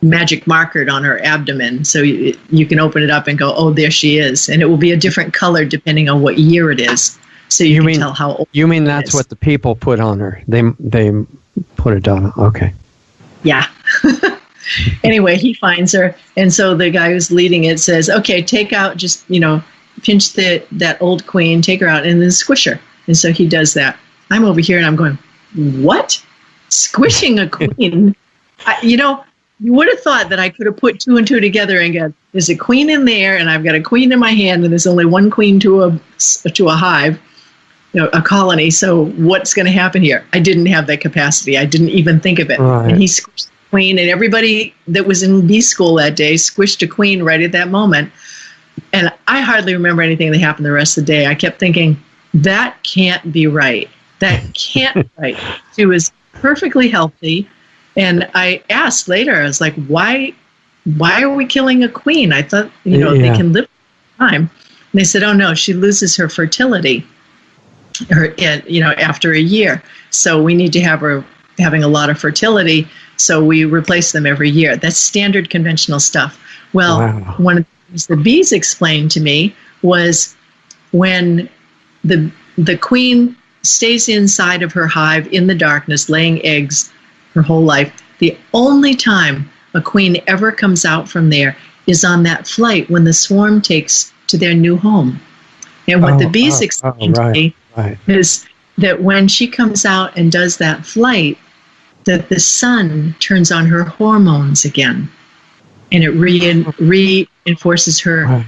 magic markered on her abdomen. So you can open it up and go, oh, there she is. And it will be a different color depending on what year it is. So you can tell how old. You mean that's what the people put on her? They put a dot on. Okay. Yeah. Anyway, he finds her, and so the guy who's leading it says, "Okay, take out, just pinch that old queen, take her out, and then squish her." And so he does that. I'm over here, and I'm going, "What? Squishing a queen?" You would have thought that I could have put two and two together and go, "There's a queen in there, and I've got a queen in my hand, and there's only one queen to a hive." A colony. So what's going to happen here? I didn't have that capacity. I didn't even think of it. Right. And he squished the queen, and everybody that was in bee school that day squished a queen right at that moment. And I hardly remember anything that happened the rest of the day. I kept thinking, that can't be right. That can't be right. She was perfectly healthy. And I asked later, I was like, why are we killing a queen? I thought, they can live time. And they said, oh no, she loses her fertility. After a year. So we need to have her having a lot of fertility. So we replace them every year. That's standard conventional stuff. Well, wow. One of the things the bees explained to me was when the queen stays inside of her hive in the darkness, laying eggs her whole life, the only time a queen ever comes out from there is on that flight when the swarm takes to their new home. And what the bees explained to me is that when she comes out and does that flight, that the sun turns on her hormones again, and it reinforces her. Wow.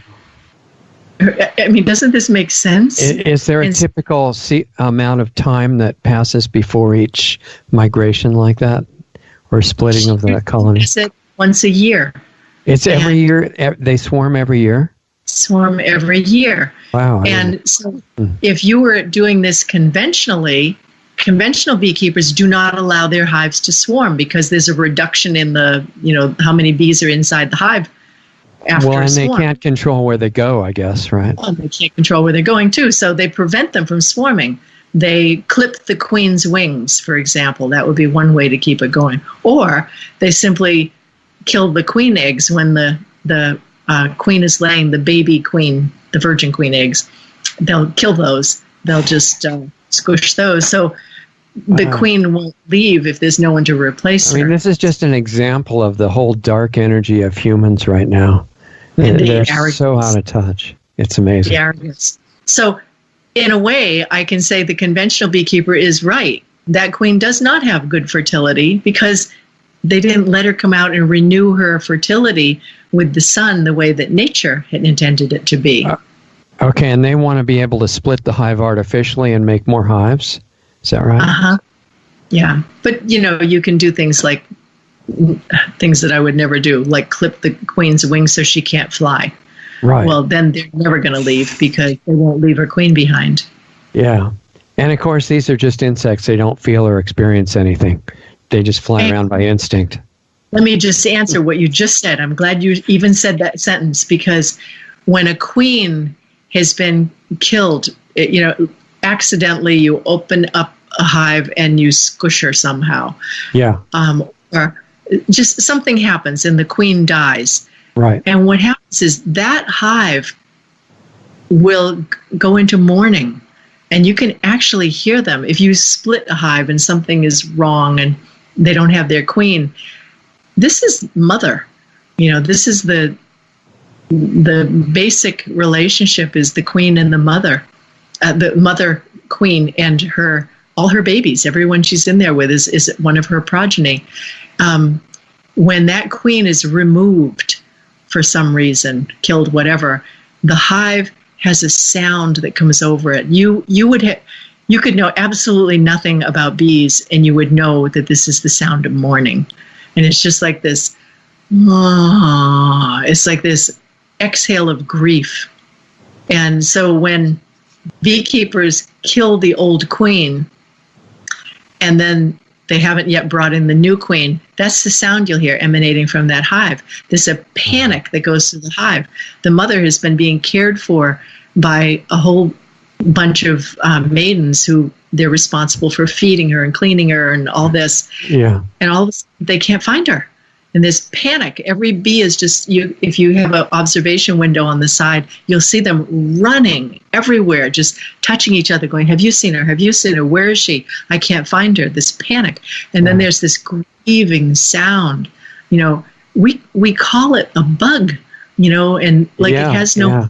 I mean, doesn't this make sense? Is there a typical amount of time that passes before each migration like that, or splitting of the colony? Is it once a year? It's every year. They swarm every year. Swarm every year. Wow. And so if you were doing this conventionally, conventional beekeepers do not allow their hives to swarm because there's a reduction in the, how many bees are inside the hive after a swarm. They can't control where they go, I guess, right? Well, they can't control where they're going too, so they prevent them from swarming. They clip the queen's wings, for example. That would be one way to keep it going. Or they simply kill the queen eggs when the queen is laying, the baby queen, the virgin queen eggs. They'll kill those. They'll just squish those. So the queen won't leave if there's no one to replace her. I mean, this is just an example of the whole dark energy of humans right now. And they're so out of touch. It's amazing. The arrogance. So in a way, I can say the conventional beekeeper is right. That queen does not have good fertility because they didn't let her come out and renew her fertility with the sun the way that nature had intended it to be. Okay, and they want to be able to split the hive artificially and make more hives? Is that right? Uh-huh. Yeah. But, you can do things like things that I would never do, like clip the queen's wings so she can't fly. Right. Well, then they're never going to leave because they won't leave her queen behind. Yeah. And, of course, these are just insects. They don't feel or experience anything. They just fly around by instinct. Let me just answer what you just said. I'm glad you even said that sentence, because when a queen has been killed, accidentally you open up a hive and you squish her somehow. Yeah. Or just something happens and the queen dies. Right. And what happens is that hive will go into mourning, and you can actually hear them. If you split a hive and something is wrong and they don't have their queen, this is mother. This is the basic relationship is the queen and the mother queen and all her babies. Everyone she's in there with is one of her progeny. When that queen is removed for some reason, killed, whatever, the hive has a sound that comes over it. You would You could know absolutely nothing about bees, and you would know that this is the sound of mourning. And it's just like this, it's like this exhale of grief. And so when beekeepers kill the old queen, and then they haven't yet brought in the new queen, that's the sound you'll hear emanating from that hive. There's a panic that goes through the hive. The mother has been being cared for by a whole bunch of maidens who they're responsible for feeding her and cleaning her and all this. Yeah. And all of a sudden, they can't find her. And this panic, every bee is just, if you have an observation window on the side, you'll see them running everywhere, just touching each other, going, have you seen her? Have you seen her? Where is she? I can't find her. This panic. And then there's this grieving sound. You know, we call it a bug, you know, and like it has no,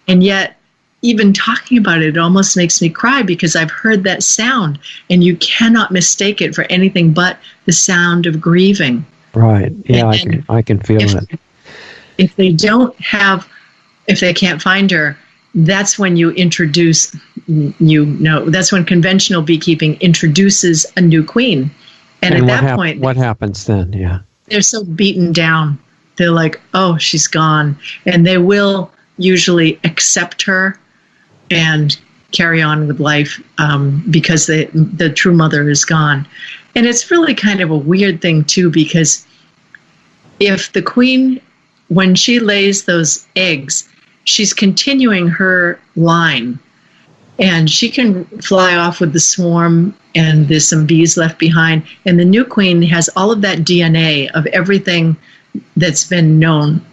and yet even talking about it, it almost makes me cry because I've heard that sound and you cannot mistake it for anything but the sound of grieving. Right. Yeah, I can feel it. If they can't find her, that's when you introduce, that's when conventional beekeeping introduces a new queen. And at that point, what happens then? Yeah. They're so beaten down. They're like, oh, she's gone. And they will usually accept her and carry on with life because the true mother is gone. And it's really kind of a weird thing, too, because if the queen, when she lays those eggs, she's continuing her line. And she can fly off with the swarm, and there's some bees left behind. And the new queen has all of that DNA of everything that's been known.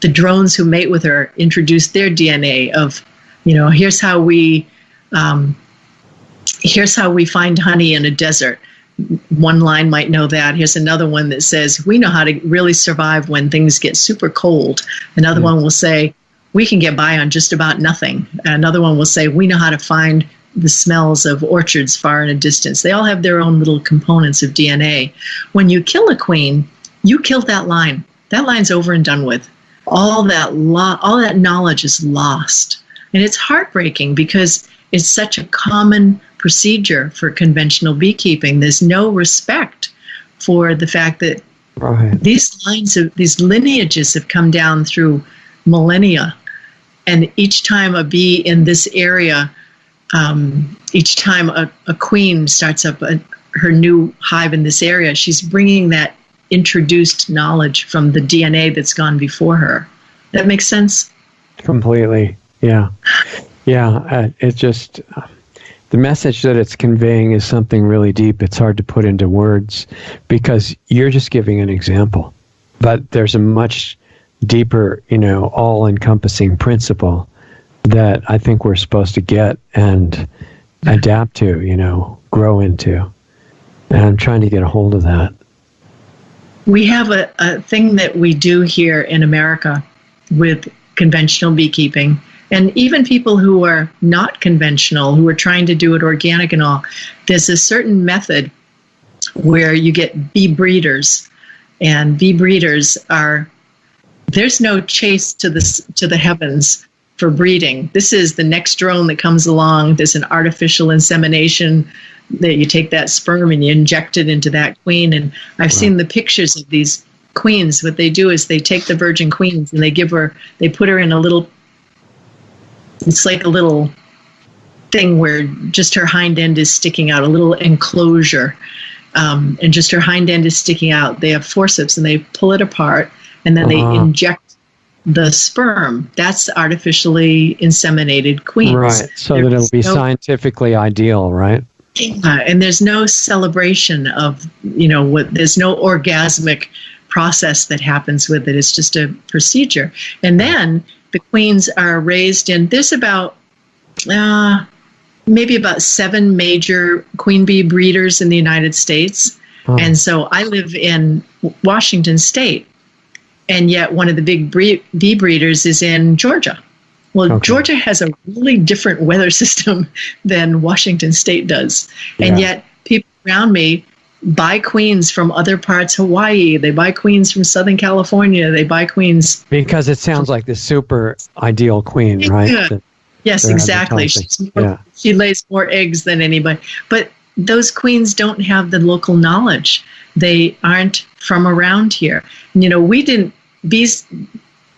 The drones who mate with her introduce their DNA of, here's how we find honey in a desert. One line might know that. Here's another one that says, we know how to really survive when things get super cold. Another one will say, we can get by on just about nothing. Another one will say, we know how to find the smells of orchards far in a distance. They all have their own little components of DNA. When you kill a queen, you kill that line. That line's over and done with. All that knowledge is lost. And it's heartbreaking because it's such a common procedure for conventional beekeeping. There's no respect for the fact that these lineages have come down through millennia. And each time a bee in this area, each time a queen starts up her new hive in this area, she's bringing that introduced knowledge from the DNA that's gone before her. That makes sense? Completely. Yeah. Yeah. It's just, the message that it's conveying is something really deep. It's hard to put into words because you're just giving an example. But there's a much deeper, all-encompassing principle that I think we're supposed to get and adapt to, grow into. And I'm trying to get a hold of that. We have a thing that we do here in America with conventional beekeeping, and even people who are not conventional, who are trying to do it organic and all. There's a certain method where you get bee breeders, and bee breeders there's no chase to the heavens for breeding. This is the next drone that comes along. There's an artificial insemination that you take that sperm and you inject it into that queen. And I've seen the pictures of these queens. What they do is they take the virgin queens and they put her in a little, it's like a little thing where just her hind end is sticking out, a little enclosure. And just her hind end is sticking out. They have forceps and they pull it apart. And then they inject the sperm. That's artificially inseminated queens. Right, so that it'll be scientifically ideal, right? And there's no celebration of, there's no orgasmic process that happens with it. It's just a procedure. And then the queens are raised in, there's about, maybe about 7 major queen bee breeders in the United States. And so I live in Washington State. And yet one of the big bee breeders is in Georgia. Well, Georgia has a really different weather system than Washington State does. Yeah. And yet people around me buy queens from other parts, Hawaii. They buy queens from Southern California. They buy queens. Because it sounds like the super ideal queen, right? Yes, They're exactly. advertising. Yeah. She lays more eggs than anybody. But those queens don't have the local knowledge. They aren't from around here. We didn't,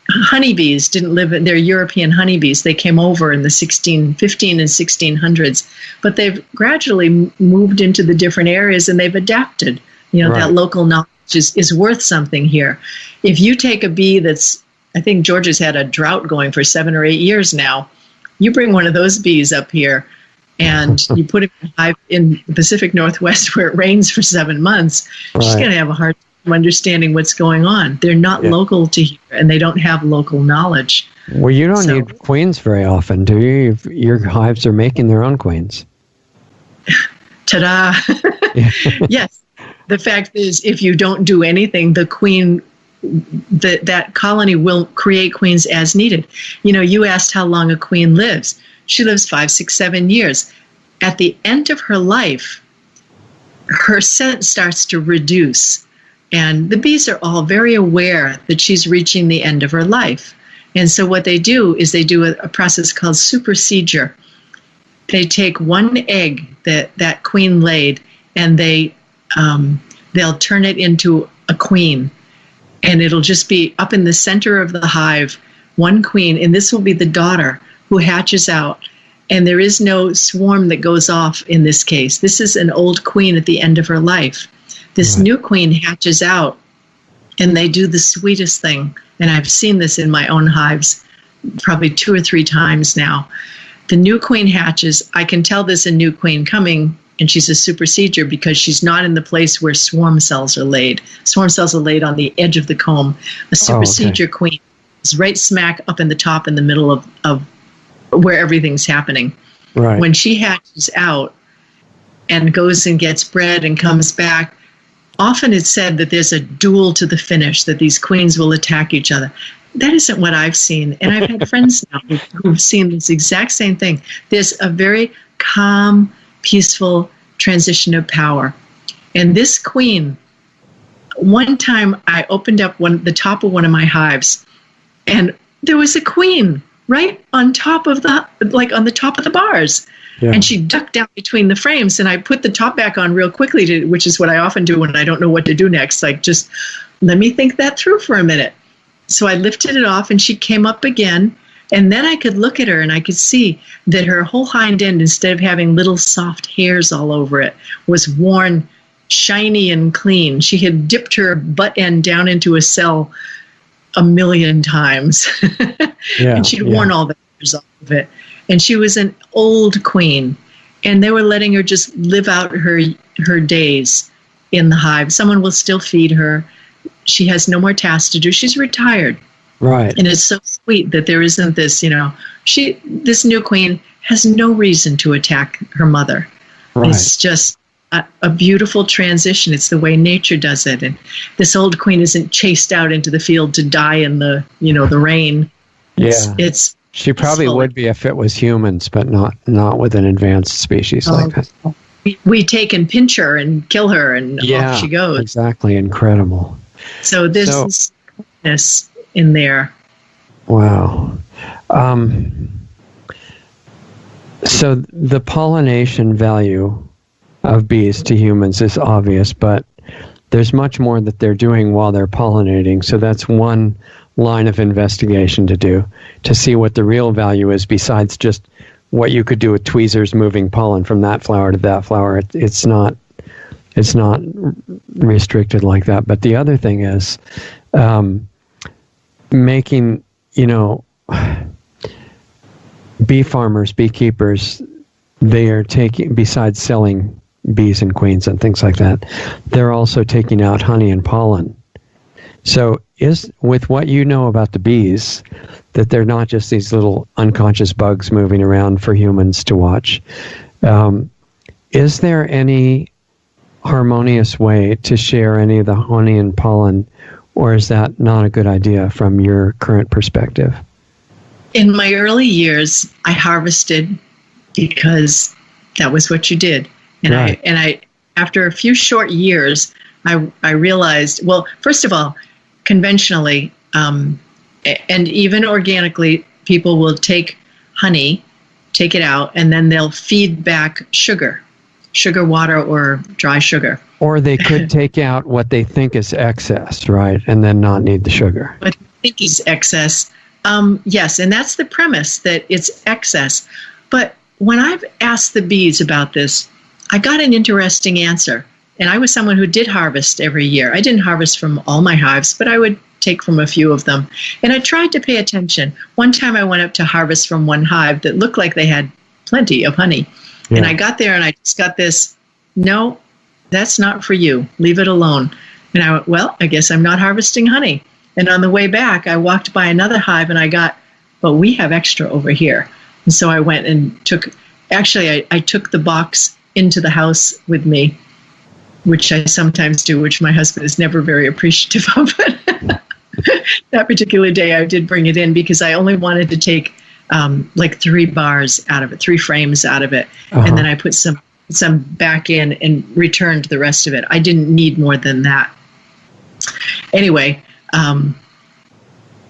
honeybees didn't live in, they're European honeybees. They came over in the 15 and 1600s, but they've gradually moved into the different areas and they've adapted. Right. That local knowledge is worth something here. If you take a bee that's, I think Georgia's had a drought going for 7 or 8 years now, you bring one of those bees up here and you put it in the Pacific Northwest where it rains for 7 months, she's going to have a hard time understanding what's going on. They're not local to here, and they don't have local knowledge. Well, you don't need queens very often, do you? Your hives are making their own queens. Ta-da! Yes. The fact is, if you don't do anything, the queen, that colony will create queens as needed. You asked how long a queen lives. She lives 5, 6, 7 years. At the end of her life, her scent starts to reduce. And the bees are all very aware that she's reaching the end of her life. And so what they do is they do a process called supersedure. They take one egg that queen laid, and they'll turn it into a queen. And it'll just be up in the center of the hive, one queen, and this will be the daughter who hatches out. And there is no swarm that goes off in this case. This is an old queen at the end of her life. This new queen hatches out, and they do the sweetest thing. And I've seen this in my own hives probably 2 or 3 times now. The new queen hatches. I can tell there's a new queen coming, and she's a supersedure because she's not in the place where swarm cells are laid. Swarm cells are laid on the edge of the comb. A supersedure queen is right smack up in the top, in the middle of where everything's happening. Right. When she hatches out and goes and gets bred and comes back, often it's said that there's a duel to the finish, that these queens will attack each other. That isn't what I've seen. And I've had friends now who've seen this exact same thing. There's a very calm, peaceful transition of power. And this queen, one time I opened up the top of one of my hives, and there was a queen right on top of on the top of the bars. Yeah. And she ducked down between the frames, and I put the top back on real quickly, which is what I often do when I don't know what to do next. Like, just let me think that through for a minute. So I lifted it off, and she came up again. And then I could look at her, and I could see that her whole hind end, instead of having little soft hairs all over it, was worn shiny and clean. She had dipped her butt end down into a cell 1,000,000 times. And she'd worn all the hairs off of it. And she was an old queen, and they were letting her just live out her days in the hive. Someone will still feed her. She has no more tasks to do. She's retired. Right. And it's so sweet that there isn't this, this new queen has no reason to attack her mother. Right. It's just a beautiful transition. It's the way nature does it. And this old queen isn't chased out into the field to die in the rain. She probably would be if it was humans, but not with an advanced species like that. We take and pinch her and kill her, and off she goes. Exactly. Incredible. So there's this in there. Wow. So the pollination value of bees to humans is obvious, but there's much more that they're doing while they're pollinating. So that's one line of investigation to do, to see what the real value is besides just what you could do with tweezers moving pollen from that flower to that flower. It's not restricted like that. But the other thing is making, bee farmers, beekeepers, they are taking, besides selling bees and queens and things like that, they're also taking out honey and pollen. So with what you know about the bees, that they're not just these little unconscious bugs moving around for humans to watch, is there any harmonious way to share any of the honey and pollen, or is that not a good idea from your current perspective? In my early years, I harvested because that was what you did. And I after a few short years, I realized, well, first of all, conventionally, and even organically, people will take honey take it out, and then they'll feed back sugar water or dry sugar. Or they could take out what they think is excess, right, and then not need the sugar. What I think is excess. Yes, and that's the premise, that it's excess. But when I've asked the bees about this, I got an interesting answer. And I was someone who did harvest every year. I didn't harvest from all my hives, but I would take from a few of them. And I tried to pay attention. One time I went up to harvest from one hive that looked like they had plenty of honey. Yeah. And I got there and I just got this, no, that's not for you. Leave it alone. And I went, well, I guess I'm not harvesting honey. And on the way back, I walked by another hive and I got, well, we have extra over here. And so I went and I took the box into the house with me, which I sometimes do, which my husband is never very appreciative of. That particular day, I did bring it in because I only wanted to take like 3 bars out of it, 3 frames out of it. Uh-huh. And then I put some back in and returned the rest of it. I didn't need more than that. Anyway,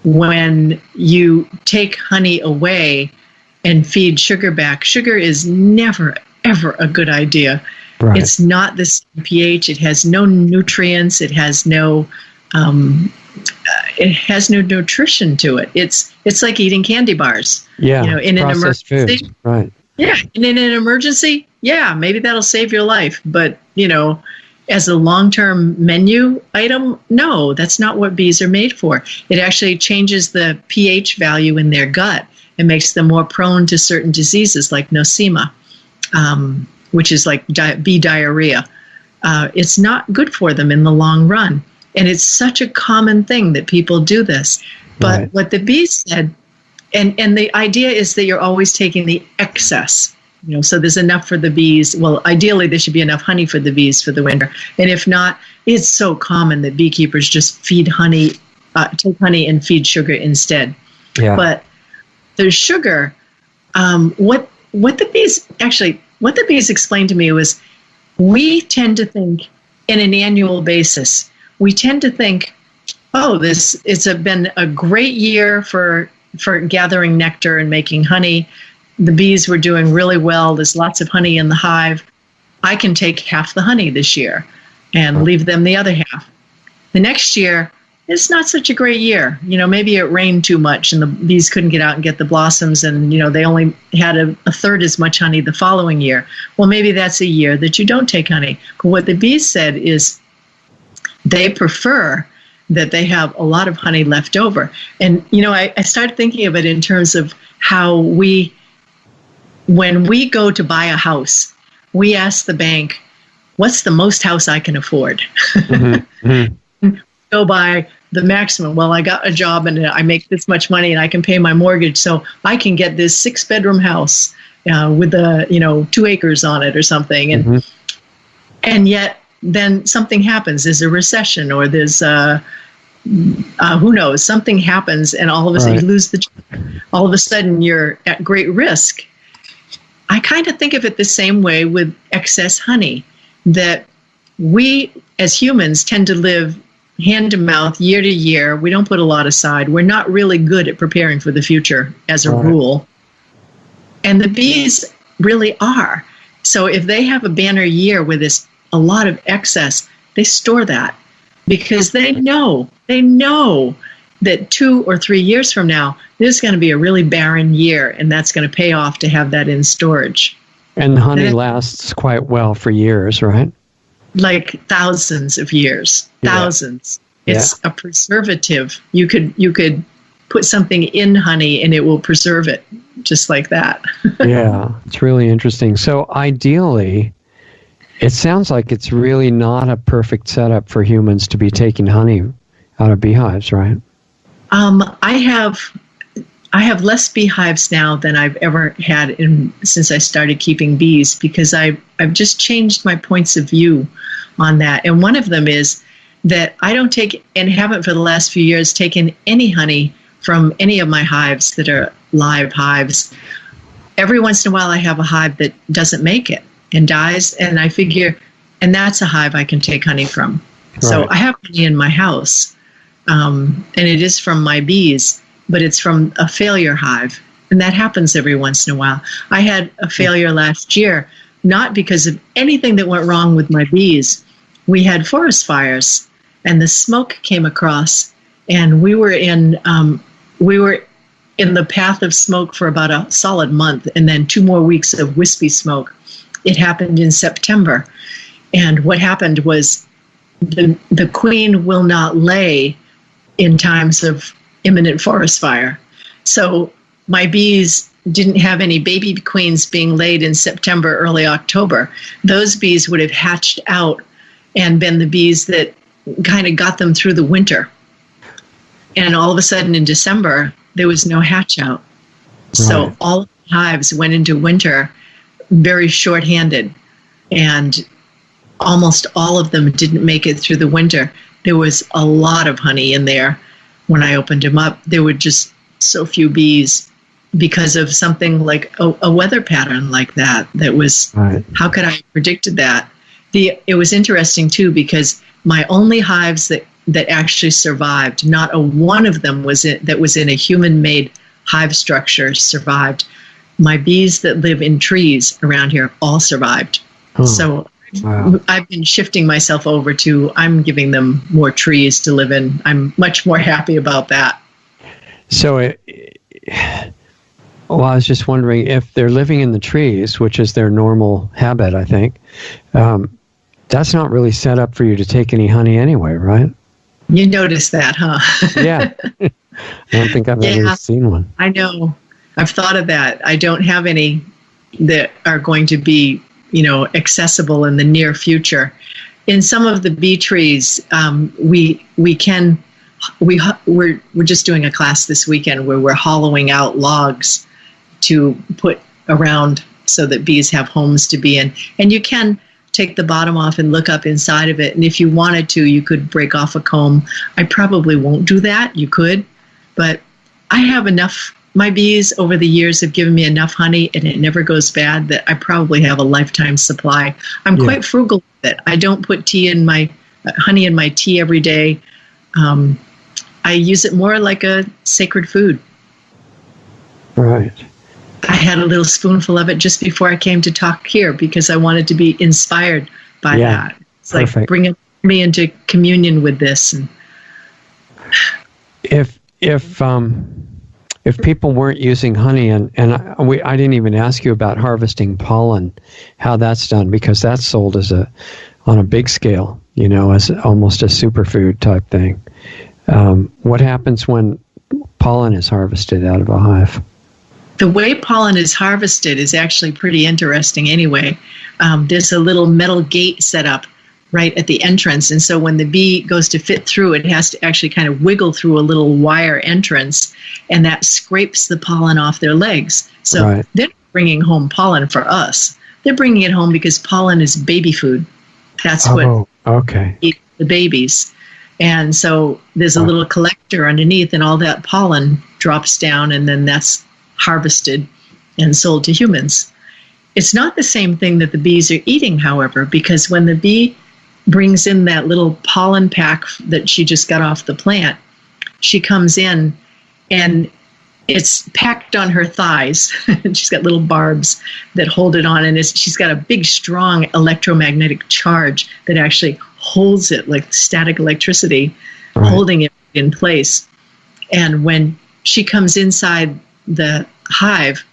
when you take honey away and feed sugar back, sugar is never, ever a good idea. Right. It's not the same pH. It has no nutrients. It has no nutrition to it. It's like eating candy bars. Yeah, in an emergency. Food. Right. Yeah, and in an emergency, yeah, maybe that'll save your life. But as a long-term menu item, no, that's not what bees are made for. It actually changes the pH value in their gut and makes them more prone to certain diseases like nosema, which is like bee diarrhea. It's not good for them in the long run. And it's such a common thing that people do this. But right. What the bees said, and the idea is that you're always taking the excess. So there's enough for the bees. Well, ideally, there should be enough honey for the bees for the winter. And if not, it's so common that beekeepers just feed honey, take honey and feed sugar instead. Yeah. But the sugar, what the bees explained to me was, we tend to think in an annual basis. We tend to think, oh, it's been a great year for gathering nectar and making honey. The bees were doing really well. There's lots of honey in the hive. I can take half the honey this year and leave them the other half. The next year, it's not such a great year. Maybe it rained too much and the bees couldn't get out and get the blossoms, and they only had a third as much honey the following year. Well, maybe that's a year that you don't take honey. But what the bees said is they prefer that they have a lot of honey left over. And, I started thinking of it in terms of how when we go to buy a house, we ask the bank, what's the most house I can afford? Mm-hmm. Mm-hmm. Go by the maximum. Well, I got a job and I make this much money and I can pay my mortgage, so I can get this 6-bedroom house with 2 acres on it or something. And mm-hmm. and yet then something happens. There's a recession, or there's who knows, something happens, and all of a sudden you lose the job. All of a sudden you're at great risk. I kind of think of it the same way with excess honey, that we as humans tend to live hand to mouth, year to year. We don't put a lot aside. We're not really good at preparing for the future as a rule. And the bees really are. So if they have a banner year with a lot of excess, they store that because they know that 2 or 3 years from now, this is going to be a really barren year, and that's going to pay off to have that in storage. And honey lasts quite well for years, right? Like thousands of years, thousands. Yeah. It's a preservative. You could put something in honey and it will preserve it just like that. Yeah, it's really interesting. So ideally, it sounds like it's really not a perfect setup for humans to be taking honey out of beehives, right? I have less beehives now than I've ever had since I started keeping bees, because I've just changed my points of view on that. And one of them is that I don't take, and haven't for the last few years, taken any honey from any of my hives that are live hives. Every once in a while I have a hive that doesn't make it and dies, and I figure, and that's a hive I can take honey from. Right. So I have honey in my house, and it is from my bees, but it's from a failure hive. And that happens every once in a while. I had a failure last year, not because of anything that went wrong with my bees. We had forest fires, and the smoke came across, and we were in the path of smoke for about a solid month, and then 2 more weeks of wispy smoke. It happened in September, and what happened was the queen will not lay in times of imminent forest fire. So my bees didn't have any baby queens being laid in September, early October. Those bees would have hatched out and been the bees that kind of got them through the winter. And all of a sudden in December, there was no hatch out. Right. So all hives went into winter very short-handed, and almost all of them didn't make it through the winter. There was a lot of honey in there. When I opened them up, there were just so few bees because of something like a weather pattern like that. That was, right. How could I have predicted that? It was interesting too, because my only hives that actually survived, not a one of them that was in a human-made hive structure survived. My bees that live in trees around here all survived. Oh, so wow. I've been shifting myself over to, I'm giving them more trees to live in. I'm much more happy about that. So, I was just wondering if they're living in the trees, which is their normal habit, I think. That's not really set up for you to take any honey anyway, right? You noticed that, huh? Yeah. I don't think I've ever seen one. I know. I've thought of that. I don't have any that are going to be, accessible in the near future. In some of the bee trees, we're just doing a class this weekend where we're hollowing out logs to put around so that bees have homes to be in. And you can take the bottom off and look up inside of it. And if you wanted to, you could break off a comb. I probably won't do that. You could. But I have enough. My bees over the years have given me enough honey, and it never goes bad, that I probably have a lifetime supply. I'm quite frugal with it. I don't put honey in my tea every day. I use it more like a sacred food. Right. I had a little spoonful of it just before I came to talk here because I wanted to be inspired by that. It's perfect. Like bringing me into communion with this. And if people weren't using honey, and I didn't even ask you about harvesting pollen, how that's done, because that's sold on a big scale, as almost a superfood type thing. What happens when pollen is harvested out of a hive? The way pollen is harvested is actually pretty interesting anyway. There's a little metal gate set up right at the entrance. And so when the bee goes to fit through, it has to actually kind of wiggle through a little wire entrance, and that scrapes the pollen off their legs. So They're bringing home pollen for us. They're bringing it home because pollen is baby food. That's what eat the babies. And so there's a little collector underneath, and all that pollen drops down, and then that's harvested and sold to humans. It's not the same thing that the bees are eating, however, because when the bee brings in that little pollen pack that she just got off the plant, she comes in and it's packed on her thighs. She's got little barbs that hold it on, and she's got a big, strong electromagnetic charge that actually holds it like static electricity, holding it in place. And when she comes inside the hive,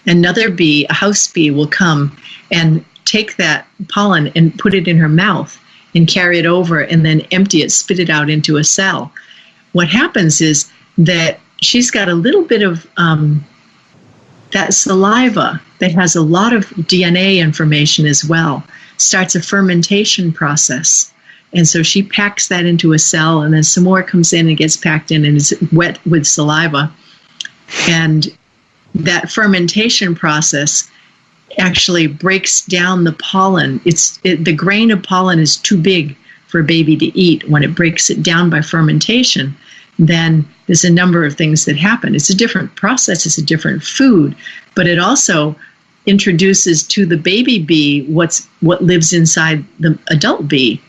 another bee, a house bee, will come and take that pollen and put it in her mouth and carry it over and then empty it, spit it out into a cell. What happens is that she's got a little bit of that saliva that has a lot of DNA information as well, starts a fermentation process. And so she packs that into a cell, and then some more comes in and gets packed in and is wet with saliva. And that fermentation process actually breaks down the pollen. The grain of pollen is too big for a baby to eat. When it breaks it down by fermentation, then there's a number of things that happen. It's a different process, it's a different food, but it also introduces to the baby bee what lives inside the adult bee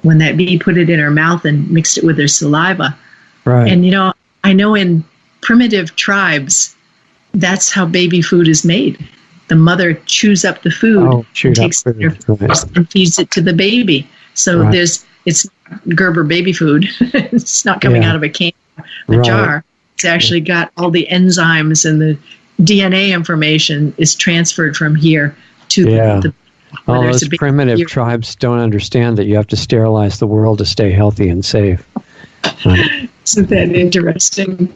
when that bee put it in her mouth and mixed it with her saliva. Right. And I know in primitive tribes, that's how baby food is made. The mother chews up the food, and takes it and feeds it to the baby. So it's Gerber baby food. It's not coming out of a can, a jar. It's actually got all the enzymes, and the DNA information is transferred from here to the all those primitive tribes don't understand that you have to sterilize the world to stay healthy and safe. Isn't that interesting?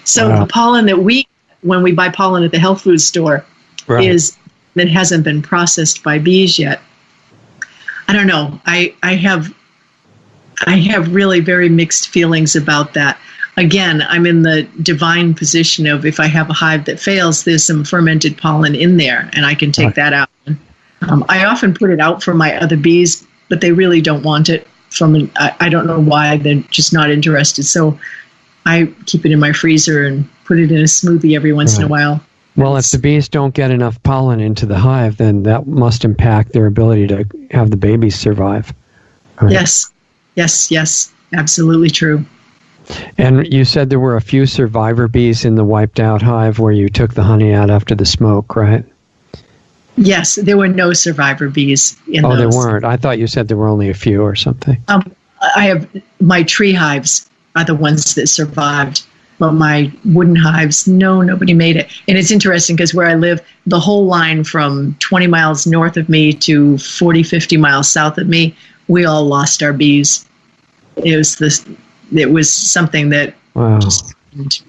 So the pollen that when we buy pollen at the health food store, that hasn't been processed by bees yet. I don't know. I have really very mixed feelings about that. Again, I'm in the divine position of, if I have a hive that fails, there's some fermented pollen in there, and I can take that out. I often put it out for my other bees, but they really don't want it. I don't know why. They're just not interested. So I keep it in my freezer and put it in a smoothie every once in a while. Well, if the bees don't get enough pollen into the hive, then that must impact their ability to have the babies survive. Right? Yes, absolutely true. And you said there were a few survivor bees in the wiped out hive where you took the honey out after the smoke, right? Yes, there were no survivor bees in those. Oh, there weren't. I thought you said there were only a few or something. I have my tree hives are the ones that survived. But my wooden hives, nobody made it. And it's interesting because where I live, the whole line from 20 miles north of me to 40, 50 miles south of me, we all lost our bees. It was something that just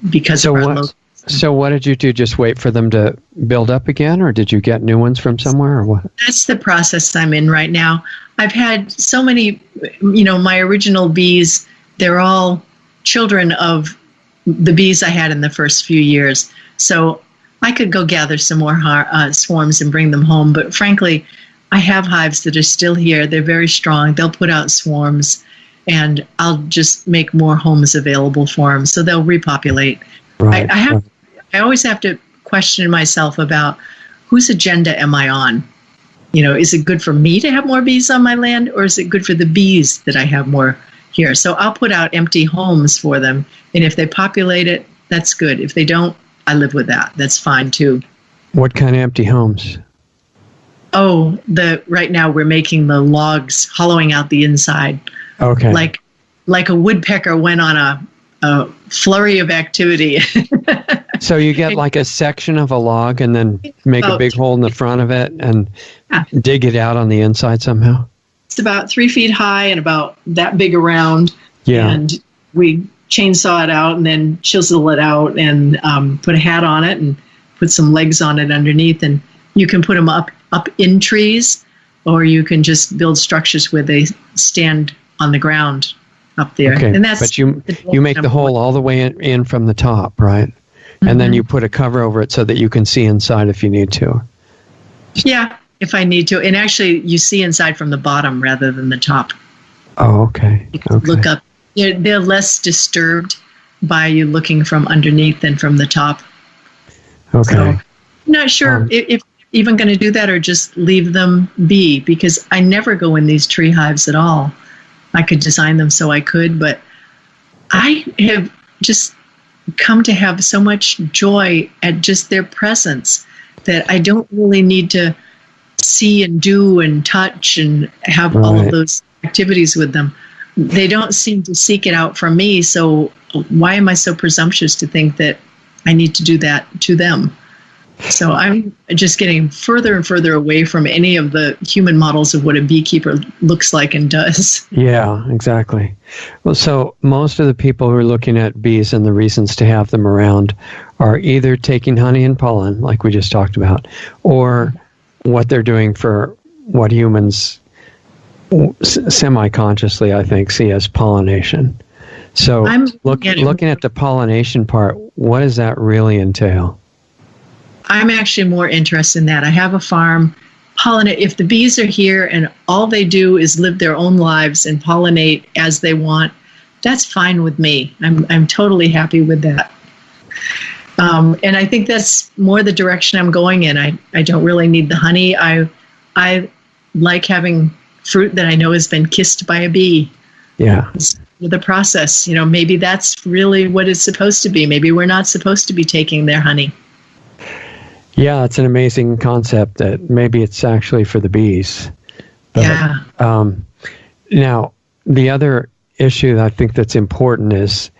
because of our local. So what did you do? Just wait for them to build up again, or did you get new ones from somewhere, or what? That's the process I'm in right now. I've had so many, my original bees, they're all children of the bees I had in the first few years. So I could go gather some more swarms and bring them home. But frankly, I have hives that are still here. They're very strong. They'll put out swarms, and I'll just make more homes available for them. So they'll repopulate. Right. I always have to question myself about whose agenda am I on? Is it good for me to have more bees on my land, or is it good for the bees that I have more here? So I'll put out empty homes for them, and if they populate it, that's good. If they don't, I live with that. That's fine too. What kind of empty homes? Oh, right now we're making the logs, hollowing out the inside. Okay. Like a woodpecker went on a flurry of activity. So you get like a section of a log and then make a big hole in the front of it and dig it out on the inside somehow? It's about 3 feet high and about that big around. Yeah. And we chainsaw it out and then chisel it out and put a hat on it and put some legs on it underneath. And you can put them up in trees, or you can just build structures where they stand on the ground up there. Okay, and that's but you make the hole all the way in from the top, right? Mm-hmm. And then you put a cover over it so that you can see inside if you need to. Yeah, if I need to. And actually, you see inside from the bottom rather than the top. Oh, okay. You can look up. They're less disturbed by you looking from underneath than from the top. Okay. So, I'm not sure if even going to do that or just leave them be, because I never go in these tree hives at all. I could design them so I could, but I have just come to have so much joy at just their presence that I don't really need to see and do and touch and have all of those activities with them. They don't seem to seek it out from me, so why am I so presumptuous to think that I need to do that to them? So I'm just getting further and further away from any of the human models of what a beekeeper looks like and does. Yeah, exactly. Well, so most of the people who are looking at bees and the reasons to have them around are either taking honey and pollen, like we just talked about, or what they're doing for what humans semi-consciously, I think, see as pollination. So looking at the pollination part, what does that really entail? I'm actually more interested in that. I have a farm. Pollinate. If the bees are here and all they do is live their own lives and pollinate as they want, that's fine with me. I'm totally happy with that. And I think that's more the direction I'm going in. I don't really need the honey. I like having fruit that I know has been kissed by a bee. Yeah. The process, maybe that's really what it's supposed to be. Maybe we're not supposed to be taking their honey. Yeah, it's an amazing concept that maybe it's actually for the bees. But, Yeah. Now, the other issue that I think that's important is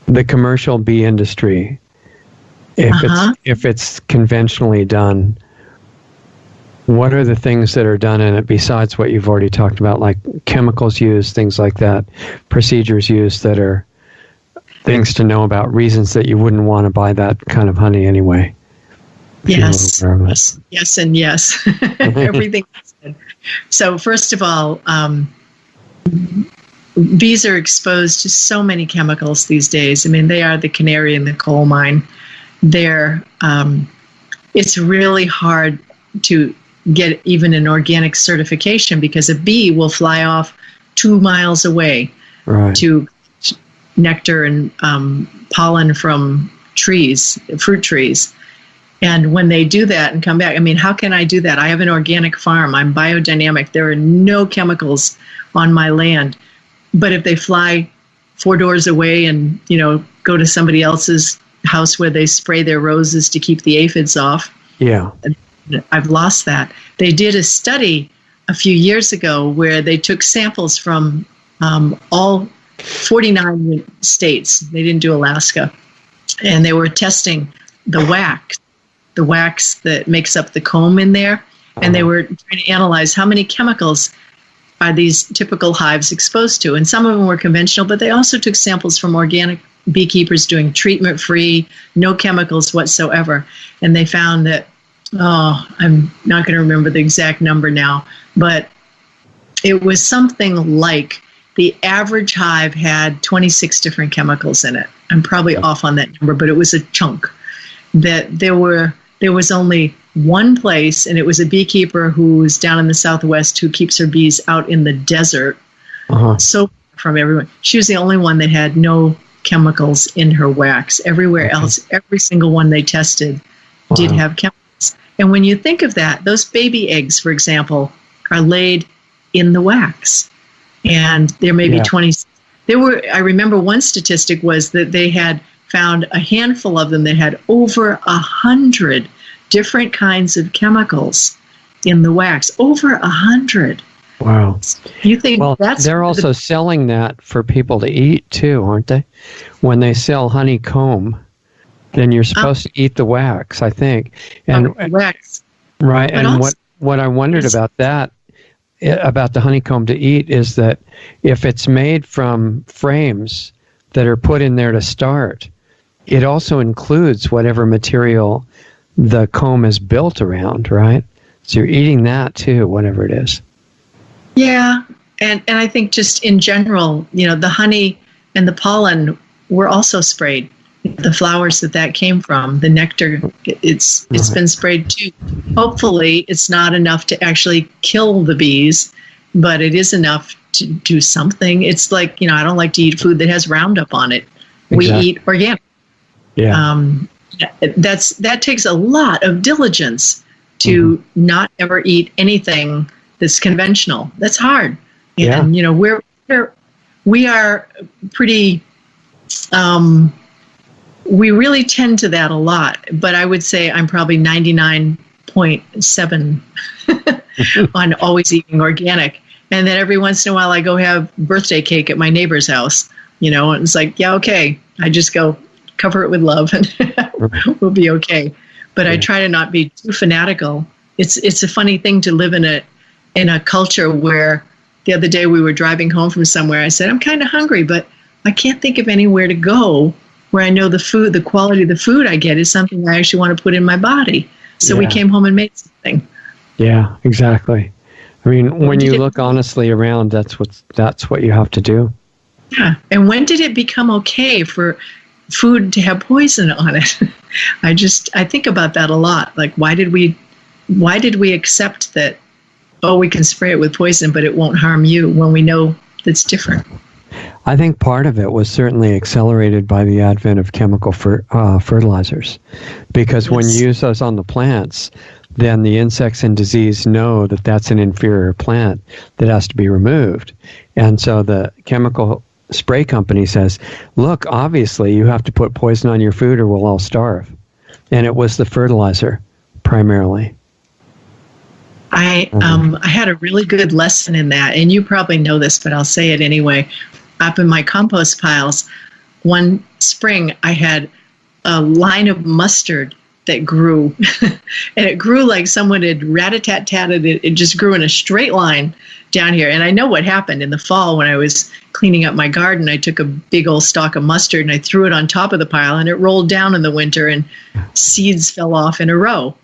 the commercial bee industry. If it's conventionally done, what are the things that are done in it besides what you've already talked about, like chemicals used, things like that, procedures used that are things to know about, reasons that you wouldn't want to buy that kind of honey anyway? Yes, yes, and yes. Everything. So first of all, bees are exposed to so many chemicals these days. I mean, they are the canary in the coal mine. It's really hard to get even an organic certification because a bee will fly off 2 miles away to nectar and pollen from trees, fruit trees. And when they do that and come back, I mean, how can I do that? I have an organic farm. I'm biodynamic. There are no chemicals on my land. But if they fly 4 doors away and, go to somebody else's house where they spray their roses to keep the aphids off, I've lost that. They did a study a few years ago where they took samples from all 49 states. They didn't do Alaska. And they were testing the wax that makes up the comb in there. And they were trying to analyze how many chemicals are these typical hives exposed to. And some of them were conventional, but they also took samples from organic beekeepers doing treatment-free, no chemicals whatsoever. And they found that, I'm not going to remember the exact number now, but it was something like the average hive had 26 different chemicals in it. I'm probably off on that number, but it was a chunk. That there was only one place, and it was a beekeeper who's down in the Southwest who keeps her bees out in the desert, so from everyone. She was the only one that had no chemicals in her wax. Everywhere else, every single one they tested did have chemicals. And when you think of that, those baby eggs, for example, are laid in the wax. And there may be 20. I remember one statistic was that they had found a handful of them that had over 100 different kinds of chemicals in the wax. Over 100. Wow. You think that's... They're also selling that for people to eat too, aren't they? When they sell honeycomb, then you're supposed to eat the wax, I think. And wax. Right. But and what I wondered about that, about the honeycomb to eat, is that if it's made from frames that are put in there to start, it also includes whatever material the comb is built around, right? So you're eating that too, whatever it is. Yeah. And I think just in general, the honey and the pollen were also sprayed. The flowers that came from, the nectar, it's been sprayed too. Hopefully it's not enough to actually kill the bees, but it is enough to do something. It's like, I don't like to eat food that has Roundup on it. We eat organic. Yeah. That takes a lot of diligence to not ever eat anything that's conventional. That's hard. Yeah. And, we are pretty, we really tend to that a lot, but I would say I'm probably 99.7 on always eating organic. And then every once in a while I go have birthday cake at my neighbor's house, and it's like, yeah, okay. I just go cover it with love and we'll be okay. But I try to not be too fanatical. It's a funny thing to live in a culture where the other day we were driving home from somewhere. I said, I'm kind of hungry, but I can't think of anywhere to go where I know the quality of the food I get is something I actually want to put in my body. So we came home and made something. Yeah, exactly. I mean, when you look honestly around, that's what you have to do. Yeah. And when did it become okay for food to have poison on it? I think about that a lot. Like, why did we accept that, we can spray it with poison, but it won't harm you, when we know that's different? I think part of it was certainly accelerated by the advent of chemical fertilizers, because when you use those on the plants, then the insects and disease know that that's an inferior plant that has to be removed. And so the chemical spray company says, look, obviously you have to put poison on your food or we'll all starve. and it was the fertilizer primarily. I had a really good lesson in that, and you probably know this, but I'll say it anyway. Up in my compost piles, one spring I had a line of mustard that grew, and it grew like someone had rat-a-tat-tatted it. It just grew in a straight line down here. And I know what happened in the fall when I was cleaning up my garden. I took a big old stalk of mustard and I threw it on top of the pile, and it rolled down in the winter and seeds fell off in a row.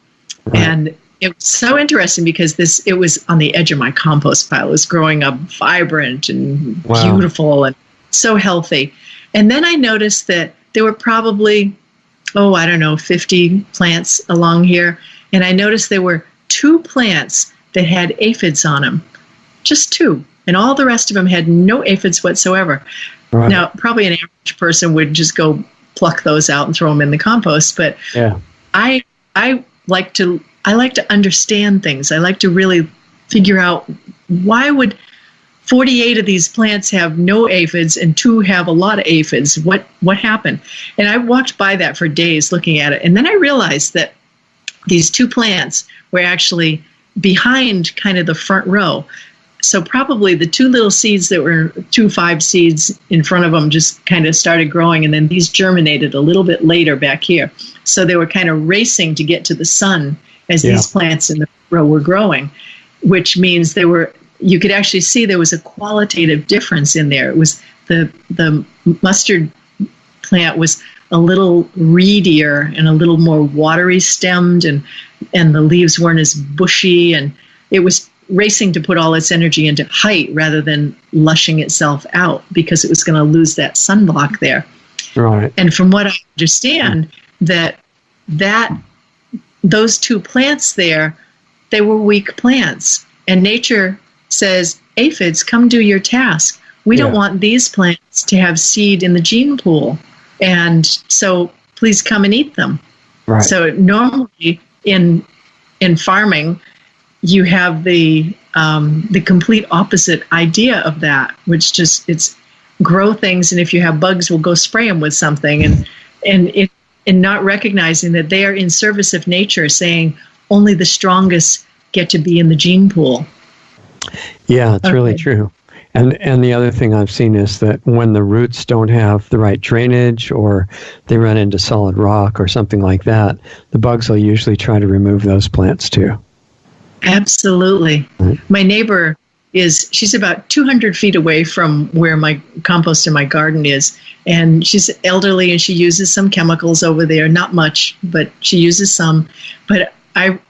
Right. And it was so interesting because it was on the edge of my compost pile. It was growing up vibrant and beautiful and so healthy. And then I noticed that there were probably, 50 plants along here. And I noticed there were 2 plants that had aphids on them. Just 2. And all the rest of them had no aphids whatsoever. Right. Now, probably an average person would just go pluck those out and throw them in the compost. But I like to understand things. I like to really figure out, why would 48 of these plants have no aphids and 2 have a lot of aphids? What happened? And I walked by that for days looking at it. And then I realized that these 2 plants were actually behind kind of the front row. So probably the 2 little seeds that were 2 5 seeds in front of them just kind of started growing, and then these germinated a little bit later back here. So they were kind of racing to get to the sun as these plants in the row were growing, which means you could actually see there was a qualitative difference in there. It was the mustard plant was a little reedier and a little more watery stemmed, and the leaves weren't as bushy, and it was racing to put all its energy into height rather than lushing itself out because it was going to lose that sunblock there. Right. And from what I understand, those 2 plants there, they were weak plants, and nature says, aphids, come do your task. We don't want these plants to have seed in the gene pool, and so please come and eat them. Right. So normally in farming, you have the complete opposite idea of that, which just it's grow things, and if you have bugs, we'll go spray them with something, and not recognizing that they are in service of nature, saying only the strongest get to be in the gene pool. Yeah, it's really true. And the other thing I've seen is that when the roots don't have the right drainage, or they run into solid rock or something like that, the bugs will usually try to remove those plants too. Absolutely. Right. My neighbor she's about 200 feet away from where my compost in my garden is. And she's elderly and she uses some chemicals over there. Not much, but she uses some. But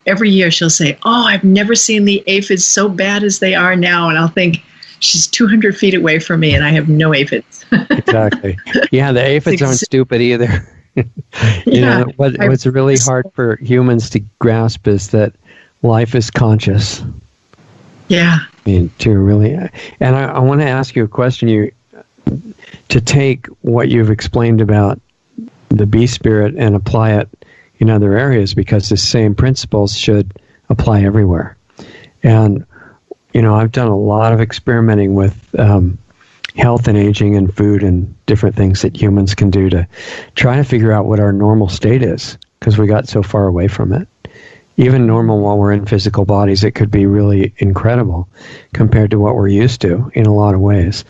every year she'll say, I've never seen the aphids so bad as they are now. And I'll think, she's 200 feet away from me and I have no aphids. Exactly. Yeah, the aphids aren't stupid either. What's really hard for humans to grasp is that life is conscious. Yeah. I mean, and I want to ask you a question. To take what you've explained about the bee spirit and apply it in other areas, because the same principles should apply everywhere. And, I've done a lot of experimenting with health and aging and food and different things that humans can do to try to figure out what our normal state is, because we got so far away from it. Even normal while we're in physical bodies, it could be really incredible compared to what we're used to in a lot of ways.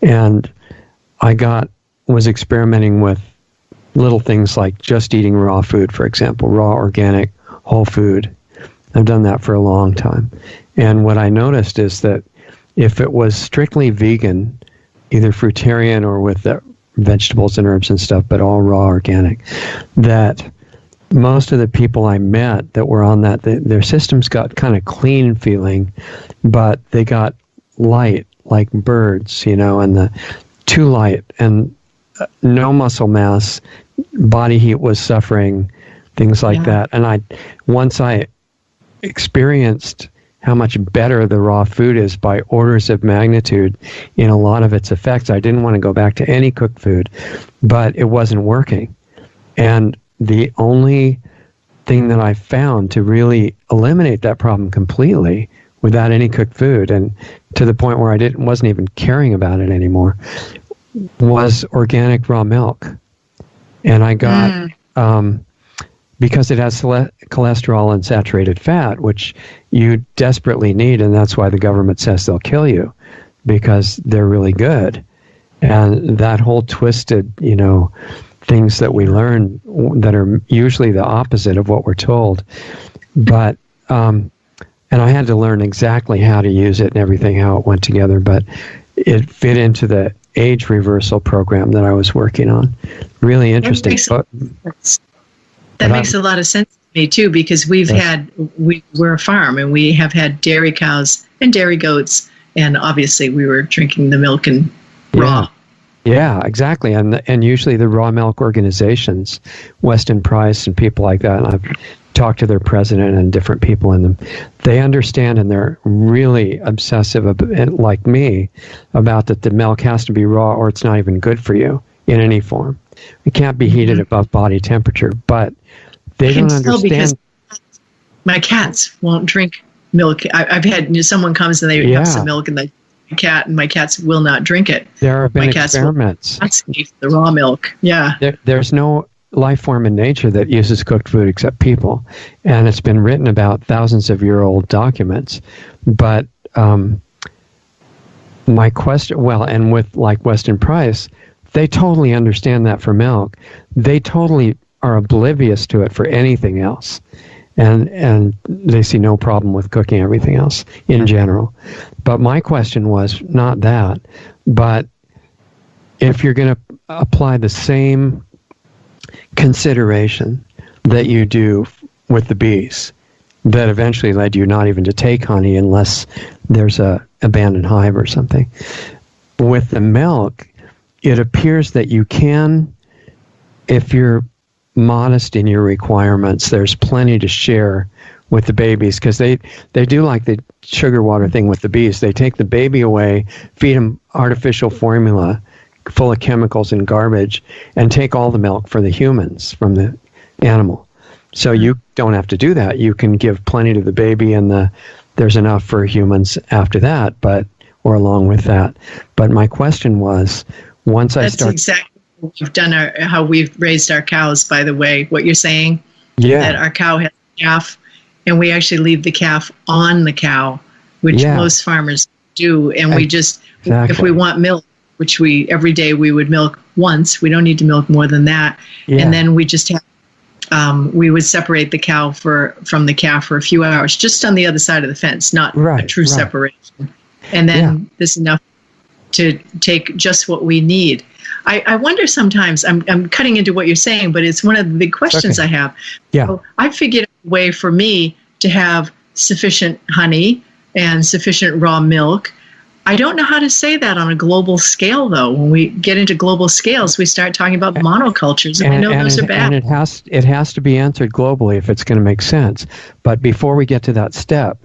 And I was experimenting with little things like just eating raw food, for example, raw, organic, whole food. I've done that for a long time. And what I noticed is that if it was strictly vegan, either fruitarian or with the vegetables and herbs and stuff, but all raw, organic, that most of the people I met that were on that, their systems got kind of clean feeling, but they got light like birds, and too light, and no muscle mass, body heat was suffering, things like that. And once I experienced how much better the raw food is by orders of magnitude in a lot of its effects, I didn't want to go back to any cooked food, but it wasn't working. And the only thing that I found to really eliminate that problem completely without any cooked food, and to the point where I wasn't even caring about it anymore, was organic raw milk. And I got because it has cholesterol and saturated fat, which you desperately need, and that's why the government says they'll kill you, because they're really good. And that whole twisted, things that we learn that are usually the opposite of what we're told. But, and I had to learn exactly how to use it and everything, how it went together, but it fit into the age reversal program that I was working on. Really interesting. That makes a lot of sense to me too, because we're a farm and we have had dairy cows and dairy goats, and obviously we were drinking the milk and raw. Yeah, exactly. And usually the raw milk organizations, Weston Price and people like that, and I've talked to their president and different people in them, they understand, and they're really obsessive, like me, about that the milk has to be raw or it's not even good for you in any form. It can't be heated above body temperature, but they don't understand. Because my cats won't drink milk. I've had someone comes and they have some milk, and my cats will not drink it. There have been experiments. The raw milk. Yeah. There's no life form in nature that uses cooked food except people, and it's been written about thousands of year-old documents. But my question, and with like Weston Price, they totally understand that for milk. They totally are oblivious to it for anything else. And they see no problem with cooking everything else in general. But my question was not that, but if you're going to apply the same consideration that you do with the bees, that eventually led you not even to take honey unless there's a abandoned hive or something. With the milk, it appears that you can, if you're modest in your requirements, there's plenty to share with the babies, because they do like the sugar water thing with the bees. They take the baby away, feed them artificial formula full of chemicals and garbage, and take all the milk for the humans from the animal. So you don't have to do that. You can give plenty to the baby, and there's enough for humans after that, or along with that. But my question was, That's exactly what we've done, how we've raised our cows, by the way, what you're saying, that our cow has a calf, and we actually leave the calf on the cow, which most farmers do, and we just, if we want milk, which every day we would milk once, we don't need to milk more than that, and then we just have, we would separate the cow from the calf for a few hours, just on the other side of the fence, not a true separation, and then this is enough to take just what we need. I wonder sometimes, I'm cutting into what you're saying, but it's one of the big questions I have. Yeah. So I figured a way for me to have sufficient honey and sufficient raw milk. I don't know how to say that on a global scale, though. When we get into global scales, we start talking about monocultures, and I know those are bad. And it has to be answered globally if it's going to make sense. But before we get to that step,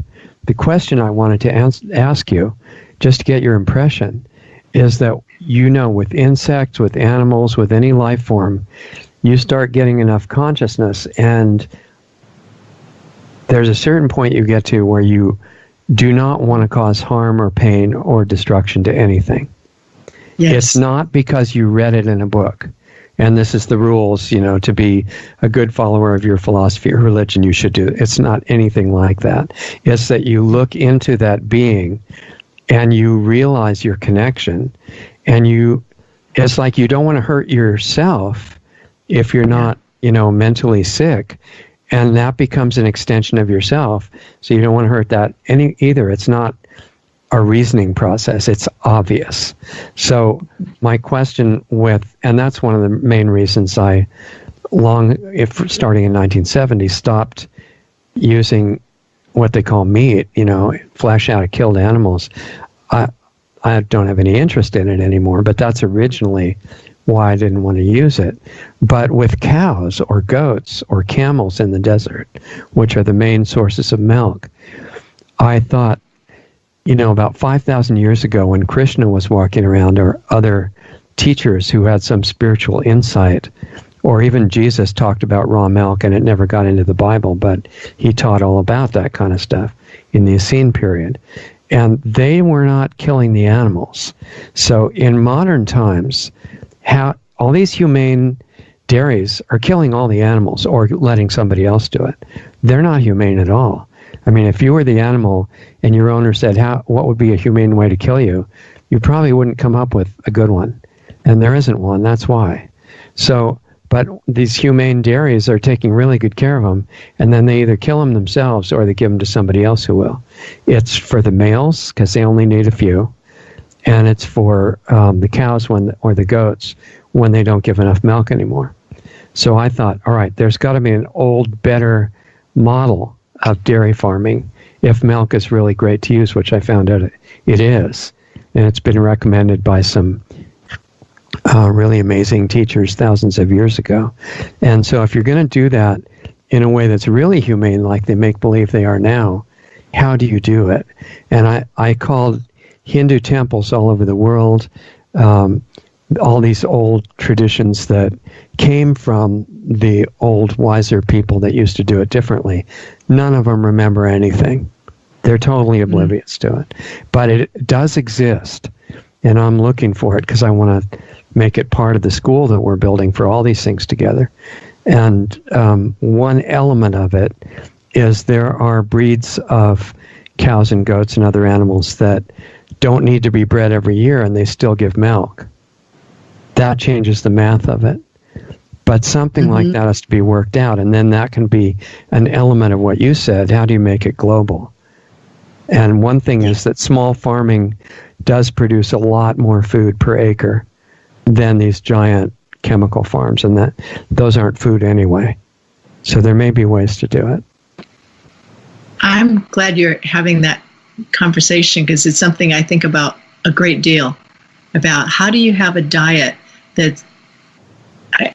the question I wanted to ask you, just to get your impression, is that, with insects, with animals, with any life form, you start getting enough consciousness, and there's a certain point you get to where you do not want to cause harm or pain or destruction to anything. Yes. It's not because you read it in a book, and this is the rules, to be a good follower of your philosophy or religion, you should do. It's not anything like that. It's that you look into that being and you realize your connection, and it's like you don't want to hurt yourself if you're not, mentally sick, and that becomes an extension of yourself. So you don't want to hurt that either. It's not a reasoning process. It's obvious. So my question and that's one of the main reasons I starting in 1970, stopped using what they call meat, flesh out of killed animals. I don't have any interest in it anymore, but that's originally why I didn't want to use it. But with cows or goats or camels in the desert, which are the main sources of milk, I thought, about 5,000 years ago when Krishna was walking around, or other teachers who had some spiritual insight, or even Jesus talked about raw milk, and it never got into the Bible, but he taught all about that kind of stuff in the Essene period. And they were not killing the animals. So in modern times, all these humane dairies are killing all the animals or letting somebody else do it. They're not humane at all. I mean, if you were the animal and your owner said, what would be a humane way to kill you, you probably wouldn't come up with a good one. And there isn't one, that's why. So, but these humane dairies are taking really good care of them, and then they either kill them themselves or they give them to somebody else who will. It's for the males, because they only need a few, and it's for the cows or the goats when they don't give enough milk anymore. So I thought, all right, there's got to be an old, better model of dairy farming if milk is really great to use, which I found out it is. And it's been recommended by some really amazing teachers thousands of years ago. And so if you're going to do that in a way that's really humane, like they make believe they are now, how do you do it? And I called Hindu temples all over the world, all these old traditions that came from the old, wiser people that used to do it differently. None of them remember anything. They're totally oblivious to it. But it does exist, and I'm looking for it because I want to make it part of the school that we're building for all these things together. And one element of it is there are breeds of cows and goats and other animals that don't need to be bred every year, and they still give milk. That changes the math of it. But something like that has to be worked out, and then that can be an element of what you said. How do you make it global? And one thing is that small farming does produce a lot more food per acre than these giant chemical farms, and that those aren't food anyway. So there may be ways to do it. I'm glad you're having that conversation, because it's something I think about a great deal, about how do you have a diet that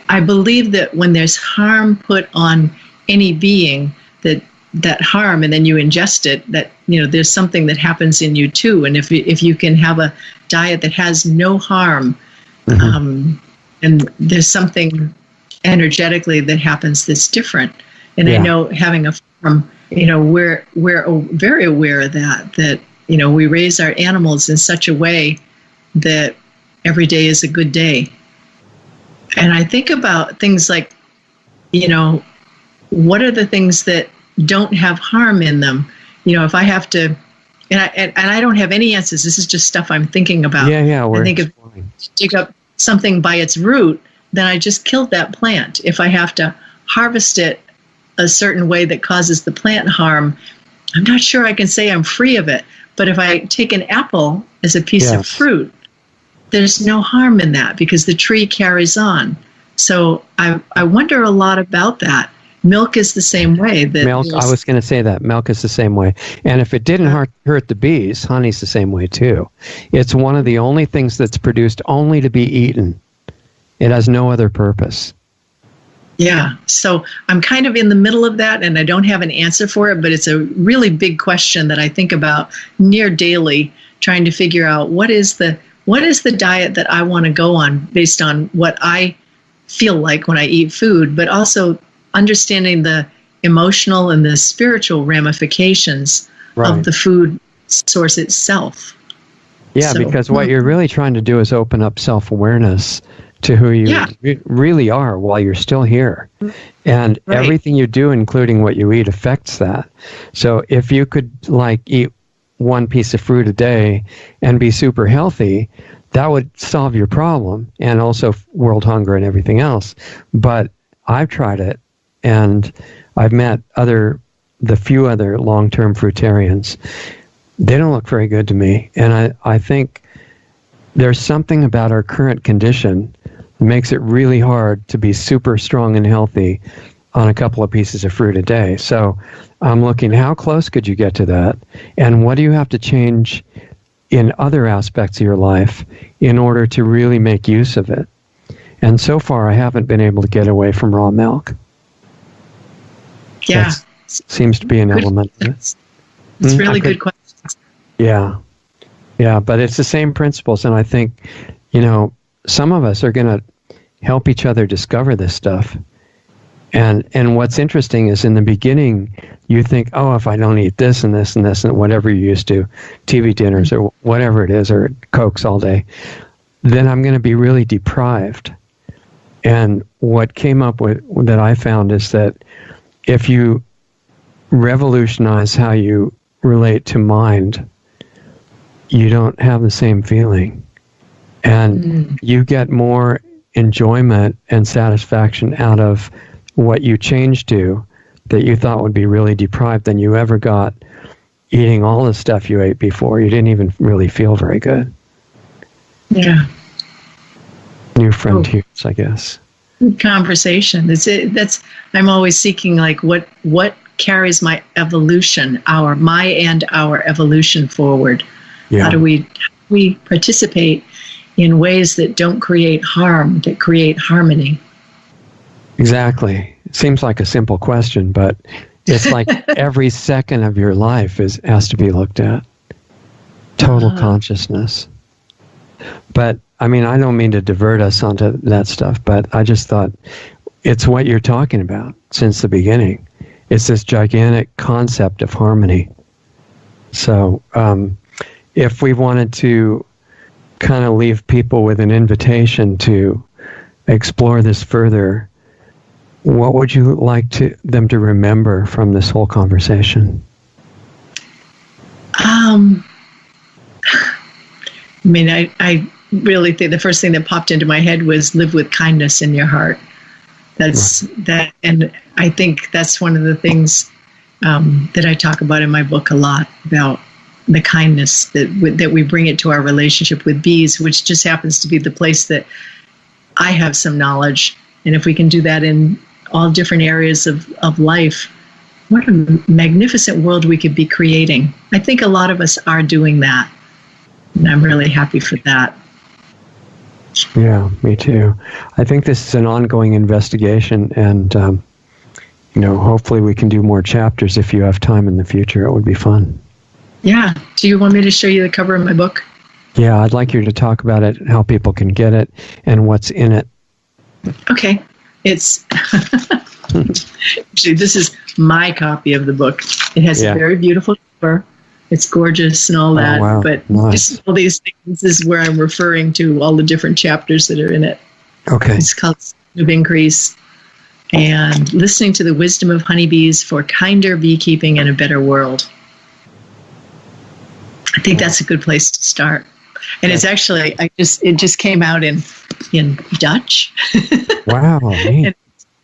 I believe that when there's harm put on any being, that harm, and then you ingest it, that there's something that happens in you too. And if you can have a diet that has no harm, and there's something energetically that happens that's different. And I know having a farm, we're very aware of that we raise our animals in such a way that every day is a good day. And I think about things like, what are the things that don't have harm in them? If I have to, and I don't have any answers. This is just stuff I'm thinking about. I think if I dig up something by its root, then I just killed that plant. If I have to harvest it a certain way that causes the plant harm, I'm not sure I can say I'm free of it. But if I take an apple as a piece of fruit, there's no harm in that because the tree carries on. So I wonder a lot about that. Milk is the same way. Milk, I was going to say that. Milk is the same way. And if it didn't hurt the bees, honey's the same way too. It's one of the only things that's produced only to be eaten. It has no other purpose. Yeah. So I'm kind of in the middle of that, and I don't have an answer for it, but it's a really big question that I think about near daily, trying to figure out what is the diet that I want to go on based on what I feel like when I eat food, but also understanding the emotional and the spiritual ramifications of the food source itself. Yeah, because what you're really trying to do is open up self-awareness to who you really are while you're still here. And everything you do, including what you eat, affects that. So if you could eat one piece of fruit a day and be super healthy, that would solve your problem, and also world hunger and everything else. But I've tried it, and I've met the few other long-term fruitarians. They don't look very good to me. And I think there's something about our current condition that makes it really hard to be super strong and healthy on a couple of pieces of fruit a day. So I'm looking, how close could you get to that? And what do you have to change in other aspects of your life in order to really make use of it? And so far, I haven't been able to get away from raw milk. Yeah. That seems to be an element of it. It's really good question. Yeah. Yeah, but it's the same principles. And I think, some of us are going to help each other discover this stuff. And what's interesting is in the beginning, you think, oh, if I don't eat this and this and this and whatever you're used to, TV dinners or whatever it is, or Cokes all day, then I'm going to be really deprived. And what came up with that I found is that if you revolutionize how you relate to mind, you don't have the same feeling. And you get more enjoyment and satisfaction out of what you changed to that you thought would be really deprived than you ever got eating all the stuff you ate before. You didn't even really feel very good. Yeah. New frontiers, I guess. Conversation. I'm always seeking like what carries my evolution, our evolution forward. Yeah. How do we participate in ways that don't create harm, that create harmony? Exactly. It seems like a simple question, but it's like every second of your life has to be looked at. Total consciousness. But, I mean, I don't mean to divert us onto that stuff, but I just thought it's what you're talking about since the beginning. It's this gigantic concept of harmony. So, if we wanted to kind of leave people with an invitation to explore this further, what would you like them to remember from this whole conversation? I mean, I really think the first thing that popped into my head was live with kindness in your heart. That, and I think that's one of the things that I talk about in my book a lot, about the kindness that we bring it to our relationship with bees, which just happens to be the place that I have some knowledge. And if we can do that in all different areas of life, what a magnificent world we could be creating. I think a lot of us are doing that, and I'm really happy for that. Yeah, me too. I think this is an ongoing investigation, and hopefully we can do more chapters if you have time in the future. It would be fun. Yeah. Do you want me to show you the cover of my book? Yeah, I'd like you to talk about it, how people can get it, and what's in it. Okay. It's actually, this is my copy of the book. It has a very beautiful cover. It's gorgeous and all that. Oh, wow. But nice. just all these things is where I'm referring to all the different chapters that are in it. Okay. It's called Season of Increase and Listening to the Wisdom of Honeybees for Kinder Beekeeping and a Better World. I think that's a good place to start. And it's actually, it just came out in Dutch. Wow. Neat. It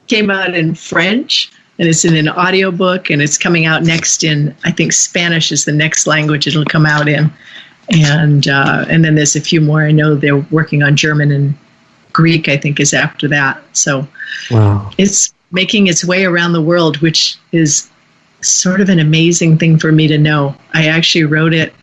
came out in French, and it's in an audiobook, and it's coming out next in, I think Spanish is the next language it'll come out in. And then there's a few more. I know they're working on German and Greek, I think, is after that. So wow. It's making its way around the world, which is sort of an amazing thing for me to know. I actually wrote it,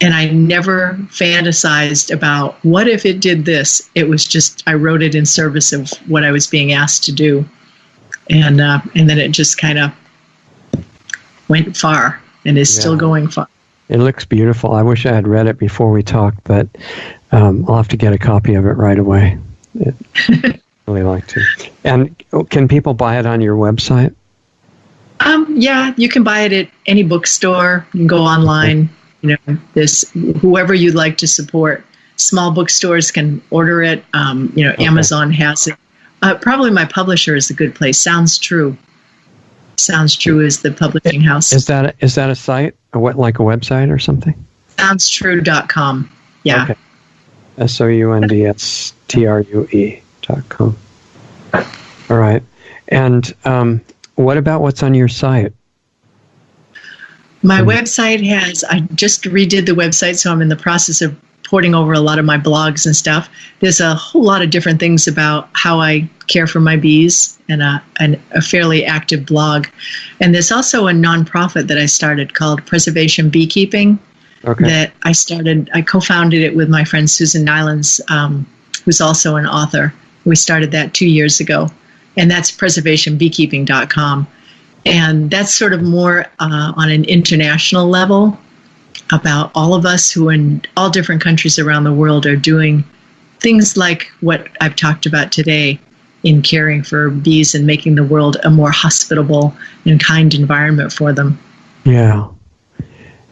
and I never fantasized about what if it did this. It was just, I wrote it in service of what I was being asked to do. And then it just kind of went far and is still going far. It looks beautiful. I wish I had read it before we talked, but I'll have to get a copy of it right away. I'd really like to. And can people buy it on your website? Yeah, you can buy it at any bookstore. You can go online. Okay. Whoever you'd like to support. Small bookstores can order it. Okay. Amazon has it. Probably my publisher is a good place. Sounds True. Sounds True is the publishing house. Is that a site? Like a website or something? SoundsTrue.com. Yeah. Okay. SOUNDSTRUE.com. All right. And what about what's on your site? My website I just redid the website, so I'm in the process of porting over a lot of my blogs and stuff. There's a whole lot of different things about how I care for my bees, and a fairly active blog. And there's also a nonprofit that I started called Preservation Beekeeping. Okay. That I co-founded it with my friend Susan Nylans, who's also an author. We started that 2 years ago, and that's preservationbeekeeping.com. And that's sort of more on an international level, about all of us who in all different countries around the world are doing things like what I've talked about today in caring for bees and making the world a more hospitable and kind environment for them. Yeah.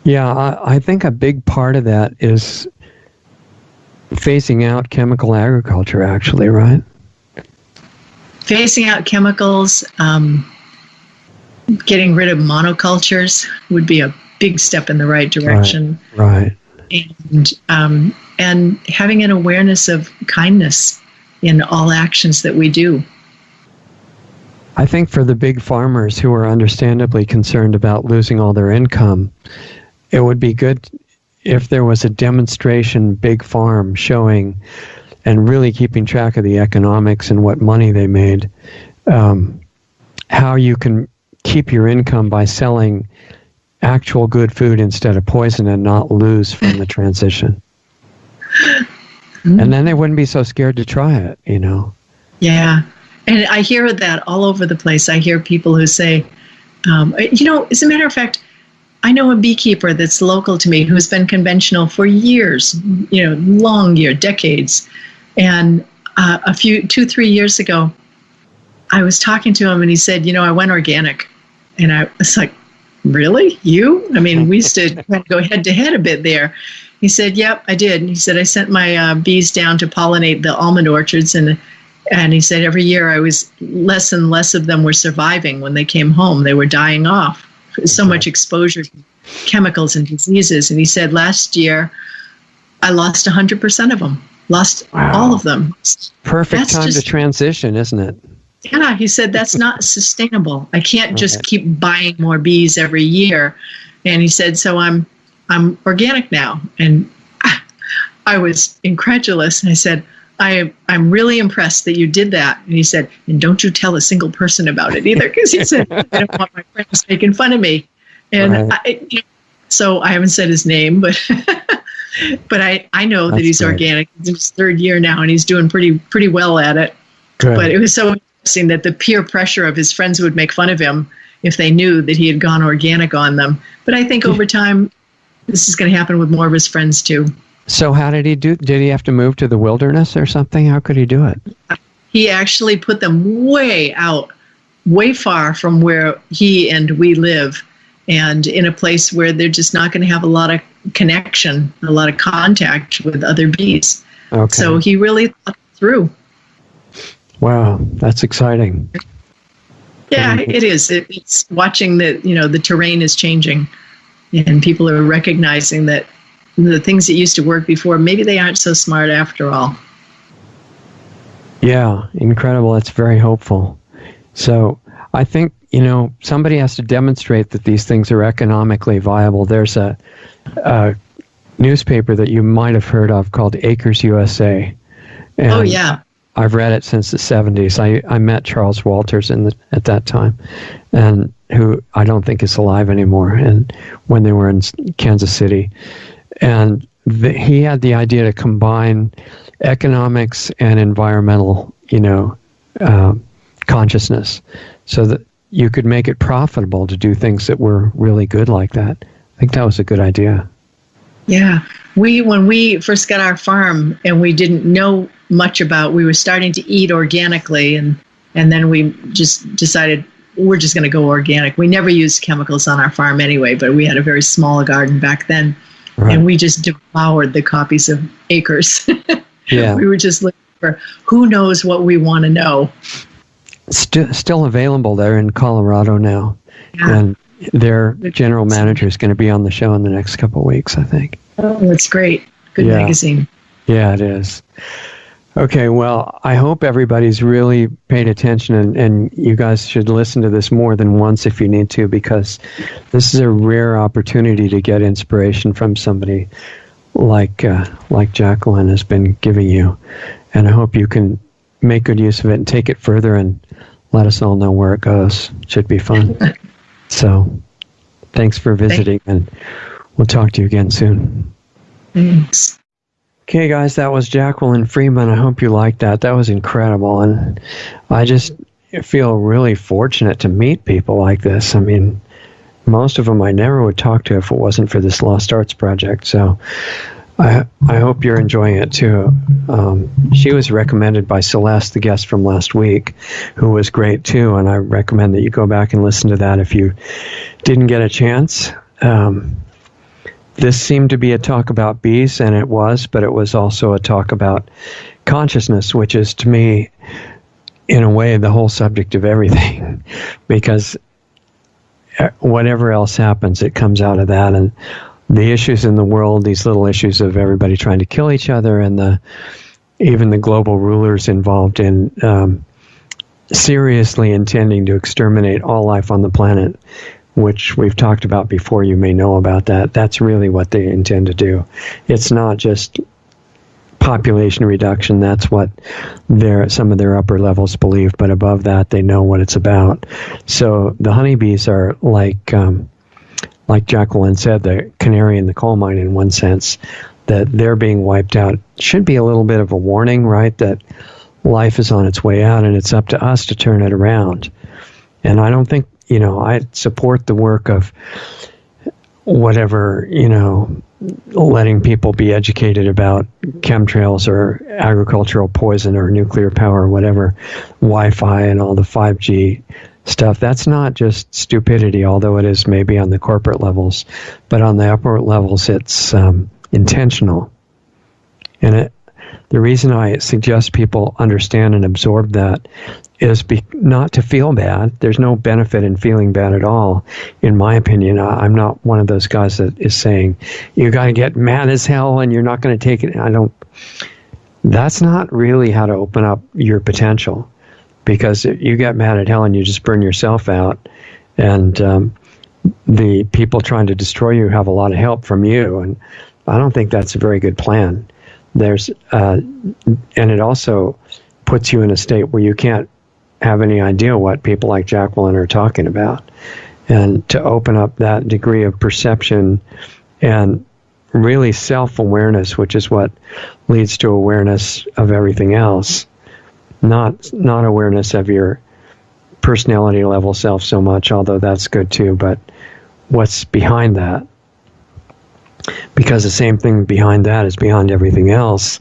Yeah, I think a big part of that is phasing out chemical agriculture, actually, right? phasing out chemicals, getting rid of monocultures would be a big step in the right direction. Right. And having an awareness of kindness in all actions that we do. I think for the big farmers who are understandably concerned about losing all their income, it would be good if there was a demonstration big farm showing and really keeping track of the economics and what money they made, how you can keep your income by selling actual good food instead of poison and not lose from the transition. And then they wouldn't be so scared to try it, you know. Yeah. And I hear that all over the place. I hear people who say, as a matter of fact, I know a beekeeper that's local to me who's been conventional for years, decades. And 2-3 years ago, I was talking to him and he said, I went organic. And I was like, really? You? I mean, we used to kind of go head to head a bit there. He said, yep, I did. And he said, I sent my bees down to pollinate the almond orchards. And he said, every year I was less and less of them were surviving when they came home. They were dying off. So much exposure to chemicals and diseases. And he said, last year, I lost 100% of them. Lost all of them. Perfect time to transition, isn't it? Yeah, he said, that's not sustainable. I can't just keep buying more bees every year. And he said, so I'm organic now. And I was incredulous. And I said, I'm really impressed that you did that. And he said, and don't you tell a single person about it either. Because he said, I don't want my friends making fun of me. And so I haven't said his name, but but I know that he's organic. It's his third year now, and he's doing pretty well at it. Good. But it was so interesting that the peer pressure of his friends would make fun of him if they knew that he had gone organic on them. But I think over time, this is going to happen with more of his friends too. So how did he do? Did he have to move to the wilderness or something? How could he do it? He actually put them way out, way far from where he and we live, and in a place where they're just not going to have a lot of connection, a lot of contact with other bees. Okay. So he really thought it through. Wow, that's exciting. Yeah, it is. It's watching that, the terrain is changing, and people are recognizing that the things that used to work before, maybe they aren't so smart after all. Yeah, incredible. That's very hopeful. So I think, somebody has to demonstrate that these things are economically viable. There's a newspaper that you might have heard of called Acres USA. And oh, yeah. I've read it since the 70s. I met Charles Walters at that time, and who I don't think is alive anymore, and when they were in Kansas City. And he had the idea to combine economics and environmental, consciousness, so that you could make it profitable to do things that were really good like that. I think that was a good idea. Yeah. When we first got our farm and we didn't know much about, we were starting to eat organically, and then we just decided we're just going to go organic. We never used chemicals on our farm anyway, but we had a very small garden back then. Right. And we just devoured the copies of Acres. Yeah. We were just looking for who knows what we want to know. Still available there in Colorado now. Yeah. And their general manager is going to be on the show in the next couple of weeks, I think. Oh, that's great. Good magazine. Yeah, it is. Okay, well, I hope everybody's really paid attention, and you guys should listen to this more than once if you need to, because this is a rare opportunity to get inspiration from somebody like Jacqueline has been giving you. And I hope you can make good use of it and take it further and let us all know where it goes. It should be fun. So thanks for visiting, and we'll talk to you again soon. Thanks. Okay, guys, that was Jacqueline Freeman. I hope you liked that. That was incredible. And I just feel really fortunate to meet people like this. I mean, most of them I never would talk to if it wasn't for this Lost Arts project. So I hope you're enjoying it too. She was recommended by Celeste, the guest from last week, who was great too. And I recommend that you go back and listen to that if you didn't get a chance. This seemed to be a talk about bees, and it was, but it was also a talk about consciousness, which is, to me, in a way, the whole subject of everything, because whatever else happens, it comes out of that. And the issues in the world, these little issues of everybody trying to kill each other, and even the global rulers involved in seriously intending to exterminate all life on the planet, which we've talked about before. You may know about that. That's really what they intend to do. It's not just population reduction. That's what some of their upper levels believe, but above that, they know what it's about. So the honeybees are like Jacqueline said, the canary in the coal mine in one sense, that they're being wiped out. Should be a little bit of a warning, right? That life is on its way out, and it's up to us to turn it around. And I don't think, I support the work of whatever, letting people be educated about chemtrails or agricultural poison or nuclear power or whatever, Wi-Fi and all the 5G stuff. That's not just stupidity, although it is maybe on the corporate levels, but on the upper levels, it's intentional. And the reason I suggest people understand and absorb that is not to feel bad. There's no benefit in feeling bad at all, in my opinion. I'm not one of those guys that is saying, you got to get mad as hell and you're not going to take it. That's not really how to open up your potential, because you get mad at hell and you just burn yourself out, and the people trying to destroy you have a lot of help from you, and I don't think that's a very good plan. And it also puts you in a state where you can't have any idea what people like Jacqueline are talking about. And to open up that degree of perception and really self-awareness, which is what leads to awareness of everything else, not awareness of your personality level self so much, although that's good too, but what's behind that. Because the same thing behind that is behind everything else.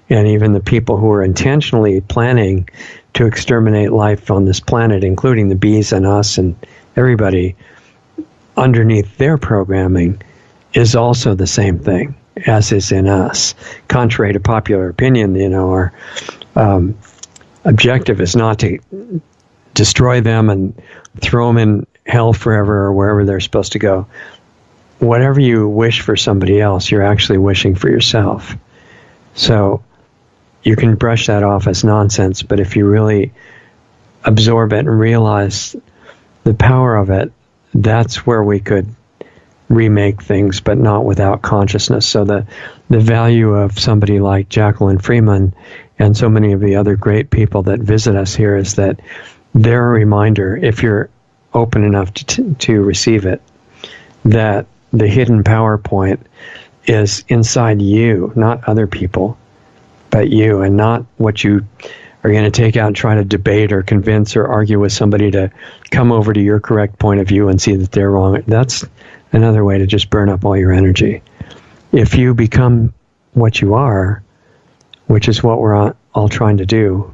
And even the people who are intentionally planning to exterminate life on this planet, including the bees and us and everybody, underneath their programming is also the same thing as is in us. Contrary to popular opinion, our objective is not to destroy them and throw them in hell forever or wherever they're supposed to go. Whatever you wish for somebody else, you're actually wishing for yourself. So you can brush that off as nonsense, but if you really absorb it and realize the power of it, that's where we could remake things, but not without consciousness. So the value of somebody like Jacqueline Freeman and so many of the other great people that visit us here is that they're a reminder, if you're open enough to receive it, that the hidden power point is inside you, not other people, but you, and not what you are going to take out and try to debate or convince or argue with somebody to come over to your correct point of view and see that they're wrong. That's another way to just burn up all your energy. If you become what you are, which is what we're all trying to do,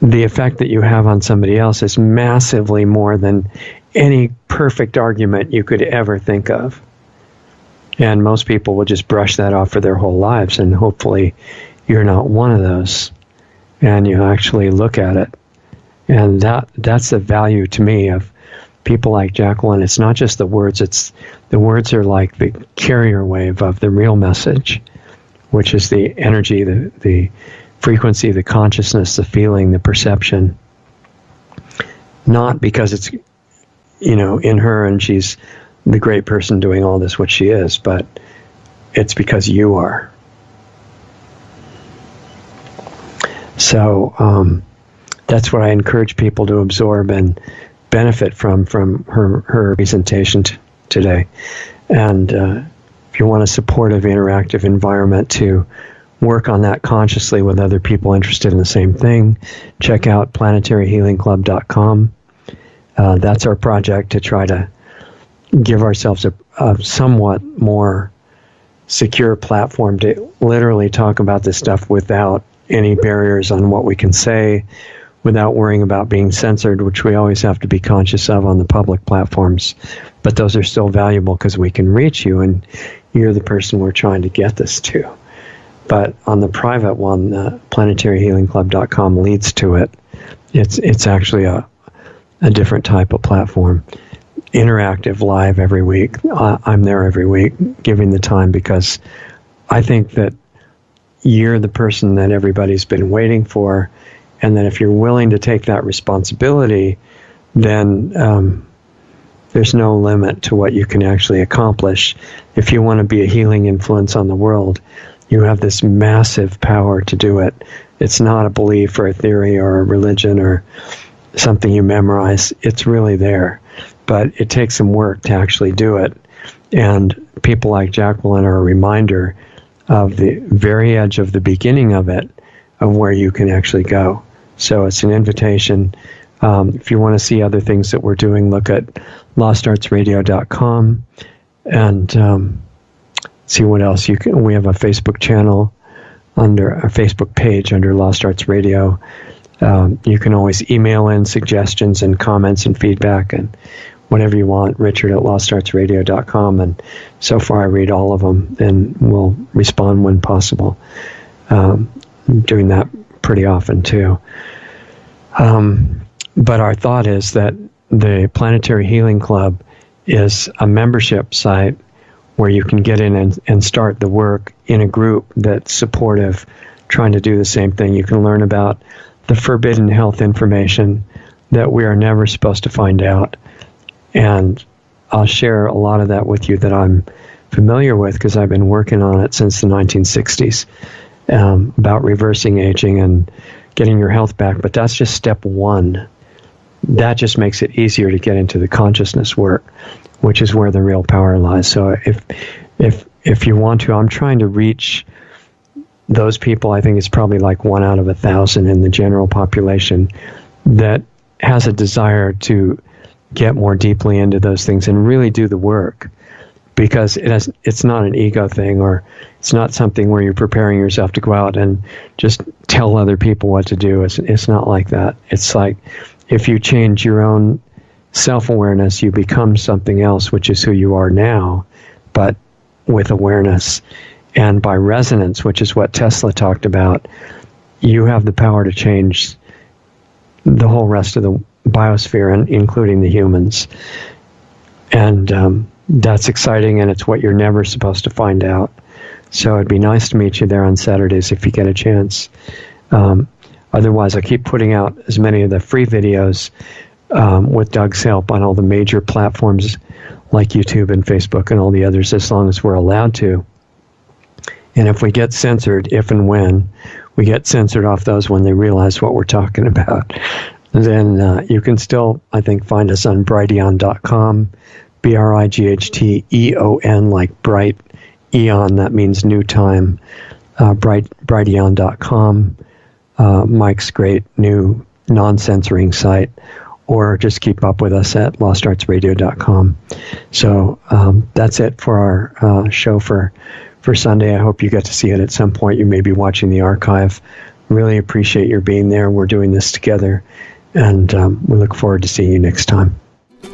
the effect that you have on somebody else is massively more than any perfect argument you could ever think of. And most people will just brush that off for their whole lives, and hopefully you're not one of those, and you actually look at it. And that's the value to me of people like Jacqueline. It's not just the words, the words are like the carrier wave of the real message, which is the energy, the frequency, the consciousness, the feeling, the perception. Not because it's in her and she's the great person doing all this, what she is, but it's because you are. So that's what I encourage people to absorb and benefit from her presentation today. And if you want a supportive, interactive environment to work on that consciously with other people interested in the same thing, check out planetaryhealingclub.com. That's our project to try to give ourselves a somewhat more secure platform to literally talk about this stuff without any barriers on what we can say, without worrying about being censored, which we always have to be conscious of on the public platforms. But those are still valuable because we can reach you, and you're the person we're trying to get this to. But on the private one, planetaryhealingclub.com leads to it. It's actually a different type of platform. Interactive, live every week. I'm there every week giving the time because I think that you're the person that everybody's been waiting for, and that if you're willing to take that responsibility, then there's no limit to what you can actually accomplish. If you want to be a healing influence on the world, you have this massive power to do it. It's not a belief or a theory or a religion or something you memorize. It's really there. But it takes some work to actually do it. And people like Jacqueline are a reminder of the very edge of the beginning of it, of where you can actually go. So it's an invitation. If you want to see other things that we're doing, look at lostartsradio.com and see what else you can. We have a Facebook channel under our Facebook page under Lost Arts Radio. You can always email in suggestions and comments and feedback and whatever you want, richard@lostartsradio.com. And so far I read all of them and will respond when possible. I'm doing that pretty often too. But our thought is that the Planetary Healing Club is a membership site where you can get in and start the work in a group that's supportive, trying to do the same thing. You can learn about the forbidden health information that we are never supposed to find out. And I'll share a lot of that with you that I'm familiar with because I've been working on it since the 1960s, about reversing aging and getting your health back. But that's just step one. That just makes it easier to get into the consciousness work, which is where the real power lies. So if you want to, I'm trying to reach those people. I think it's probably like 1 out of 1,000 in the general population that has a desire to get more deeply into those things and really do the work, because it's not an ego thing, or it's not something where you're preparing yourself to go out and just tell other people what to do. It's not like that. It's like if you change your own self-awareness, you become something else, which is who you are now, but with awareness. And by resonance, which is what Tesla talked about, you have the power to change the whole rest of the biosphere, and including the humans. And that's exciting, and it's what you're never supposed to find out. So it'd be nice to meet you there on Saturdays if you get a chance. Otherwise, I keep putting out as many of the free videos with Doug's help on all the major platforms like YouTube and Facebook and all the others, as long as we're allowed to. And if we get censored, if and when we get censored off those when they realize what we're talking about, then you can still, I think, find us on brighteon.com, BRIGHTEON, like bright eon, that means new time, brighteon.com. Mike's great new non-censoring site, or just keep up with us at lostartsradio.com. So that's it for our show for Sunday. I hope you get to see it at some point. You may be watching the archive. Really appreciate your being there. We're doing this together, and we look forward to seeing you next time.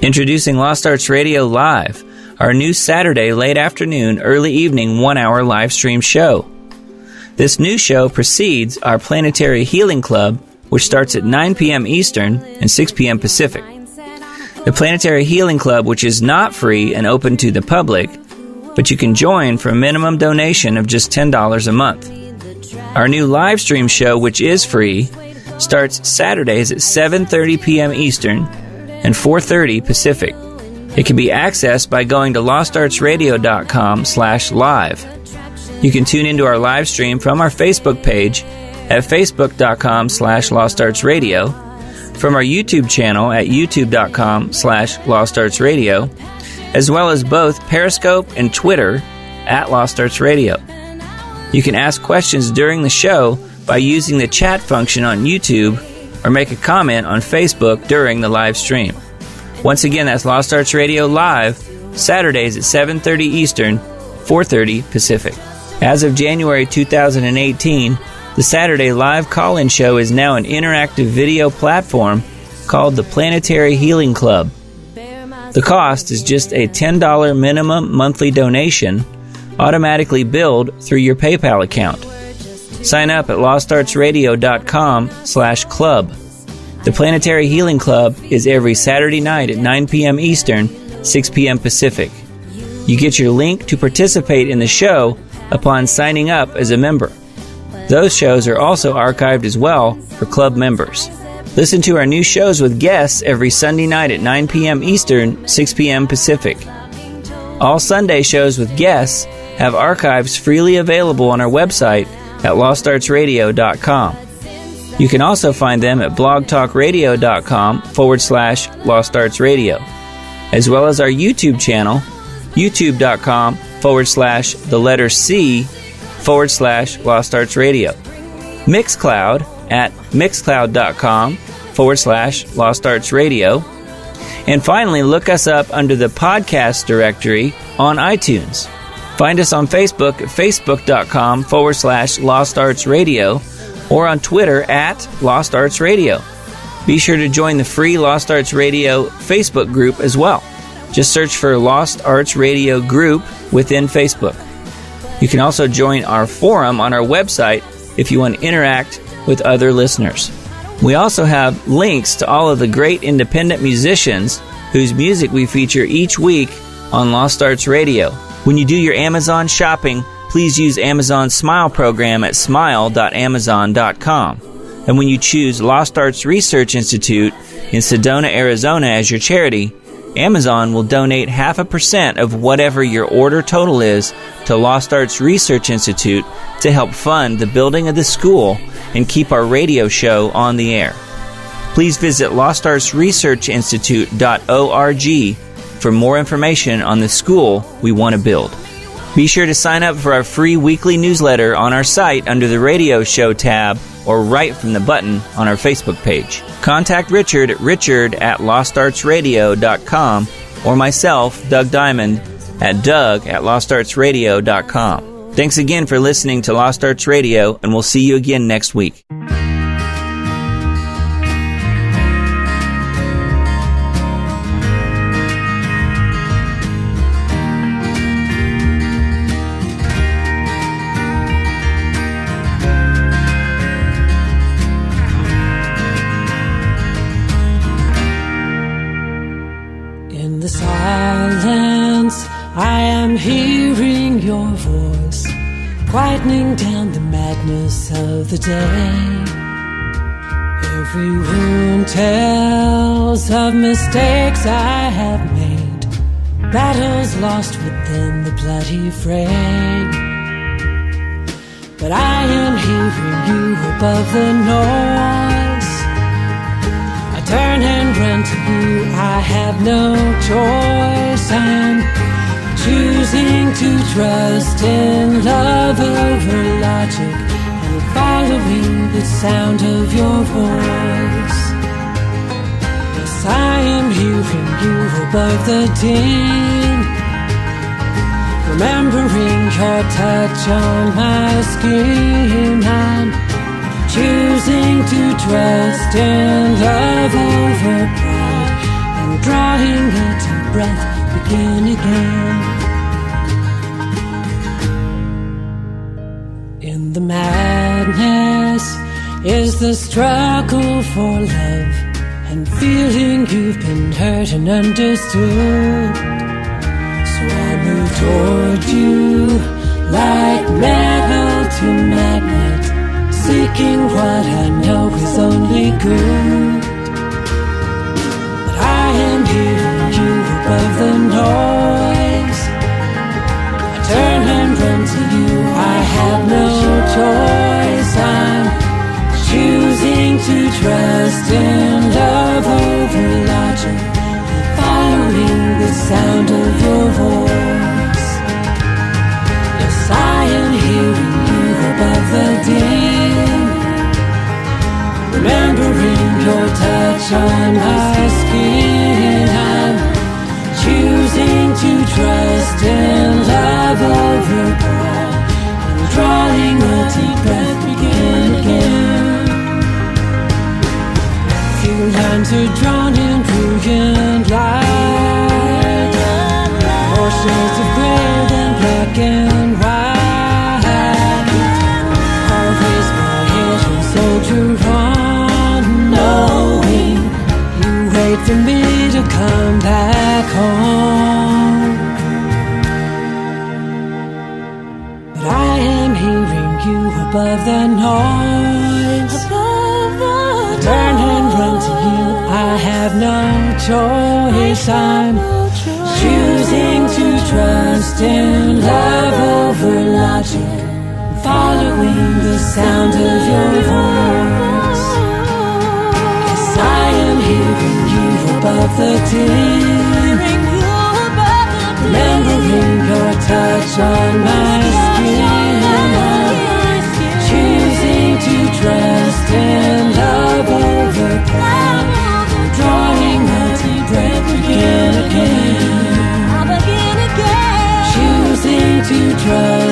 Introducing Lost Arts Radio Live, our new Saturday late afternoon, early evening 1-hour live stream show. This new show precedes our Planetary Healing Club, which starts at 9 p.m. Eastern and 6 p.m. Pacific. The Planetary Healing Club, which is not free and open to the public, but you can join for a minimum donation of just $10 a month. Our new live stream show, which is free, starts Saturdays at 7:30 p.m. Eastern and 4:30 Pacific. It can be accessed by going to lostartsradio.com/live. You can tune into our live stream from our Facebook page at facebook.com/lostartsradio, from our YouTube channel at youtube.com/lostartsradio, as well as both Periscope and Twitter at Lost Arts Radio. You can ask questions during the show by using the chat function on YouTube, or make a comment on Facebook during the live stream. Once again, that's Lost Arts Radio Live, Saturdays at 7:30 Eastern, 4:30 Pacific. As of January 2018, the Saturday live call-in show is now an interactive video platform called the Planetary Healing Club. The cost is just a $10 minimum monthly donation, automatically billed through your PayPal account. Sign up at lostartsradio.com/club. The Planetary Healing Club is every Saturday night at 9 p.m. Eastern, 6 p.m. Pacific. You get your link to participate in the show upon signing up as a member. Those shows are also archived as well for club members. Listen to our new shows with guests every Sunday night at 9 p.m. Eastern, 6 p.m. Pacific. All Sunday shows with guests have archives freely available on our website at lostartsradio.com. You can also find them at blogtalkradio.com/lostartsradio, as well as our YouTube channel, youtube.com/C/lostartsradio. Mixcloud at mixcloud.com/lostartsradio. And finally, look us up under the podcast directory on iTunes. Find us on Facebook at facebook.com/lostartsradio or on Twitter at Lost Arts Radio. Be sure to join the free Lost Arts Radio Facebook group as well. Just search for Lost Arts Radio Group within Facebook. You can also join our forum on our website if you want to interact with other listeners. We also have links to all of the great independent musicians whose music we feature each week on Lost Arts Radio. When you do your Amazon shopping, please use Amazon's Smile program at smile.amazon.com. And when you choose Lost Arts Research Institute in Sedona, Arizona as your charity, Amazon will donate 0.5% of whatever your order total is to Lost Arts Research Institute to help fund the building of the school and keep our radio show on the air. Please visit lostartsresearchinstitute.org for more information on the school we want to build. Be sure to sign up for our free weekly newsletter on our site under the Radio Show tab or right from the button on our Facebook page. Contact Richard at richard@lostartsradio.com or myself, Doug Diamond, at doug@lostartsradio.com. Thanks again for listening to Lost Arts Radio, and we'll see you again next week. In the silence, I am hearing your voice, quietening down the madness of the day. Every wound tells of mistakes I have made, battles lost within the bloody fray. But I am hearing you above the noise. I turn and run to you, I have no choice. I'm choosing to trust in love over logic and following the sound of your voice. Yes, I am hearing you above the din, remembering your touch on my skin. I'm choosing to trust in love over pride and drawing a deep breath, begin again. In the madness is the struggle for love and feeling you've been hurt and understood. So I move toward you like metal to magnet, seeking what I know is only good. But I am hearing you above the noise. I turn and run to you, I have no choice. I'm choosing to trust in love over logic, following the sound of your voice. Yes, I am hearing you above the din, remembering your touch on my skin. I'm choosing to trust in love over pride and drawing a deep breath, begin again. Few lines are drawn in brilliant light, more shades of gray than black and white. Always above the noise. Turn and run to you. I have no choice. I'm choosing to trust in love over logic, following the sound of your voice. 'Cause I am hearing you above the din, remembering your touch on my skin. I'm choosing to trust in love over cloud, drawing a deep breath, begin again. Choosing to trust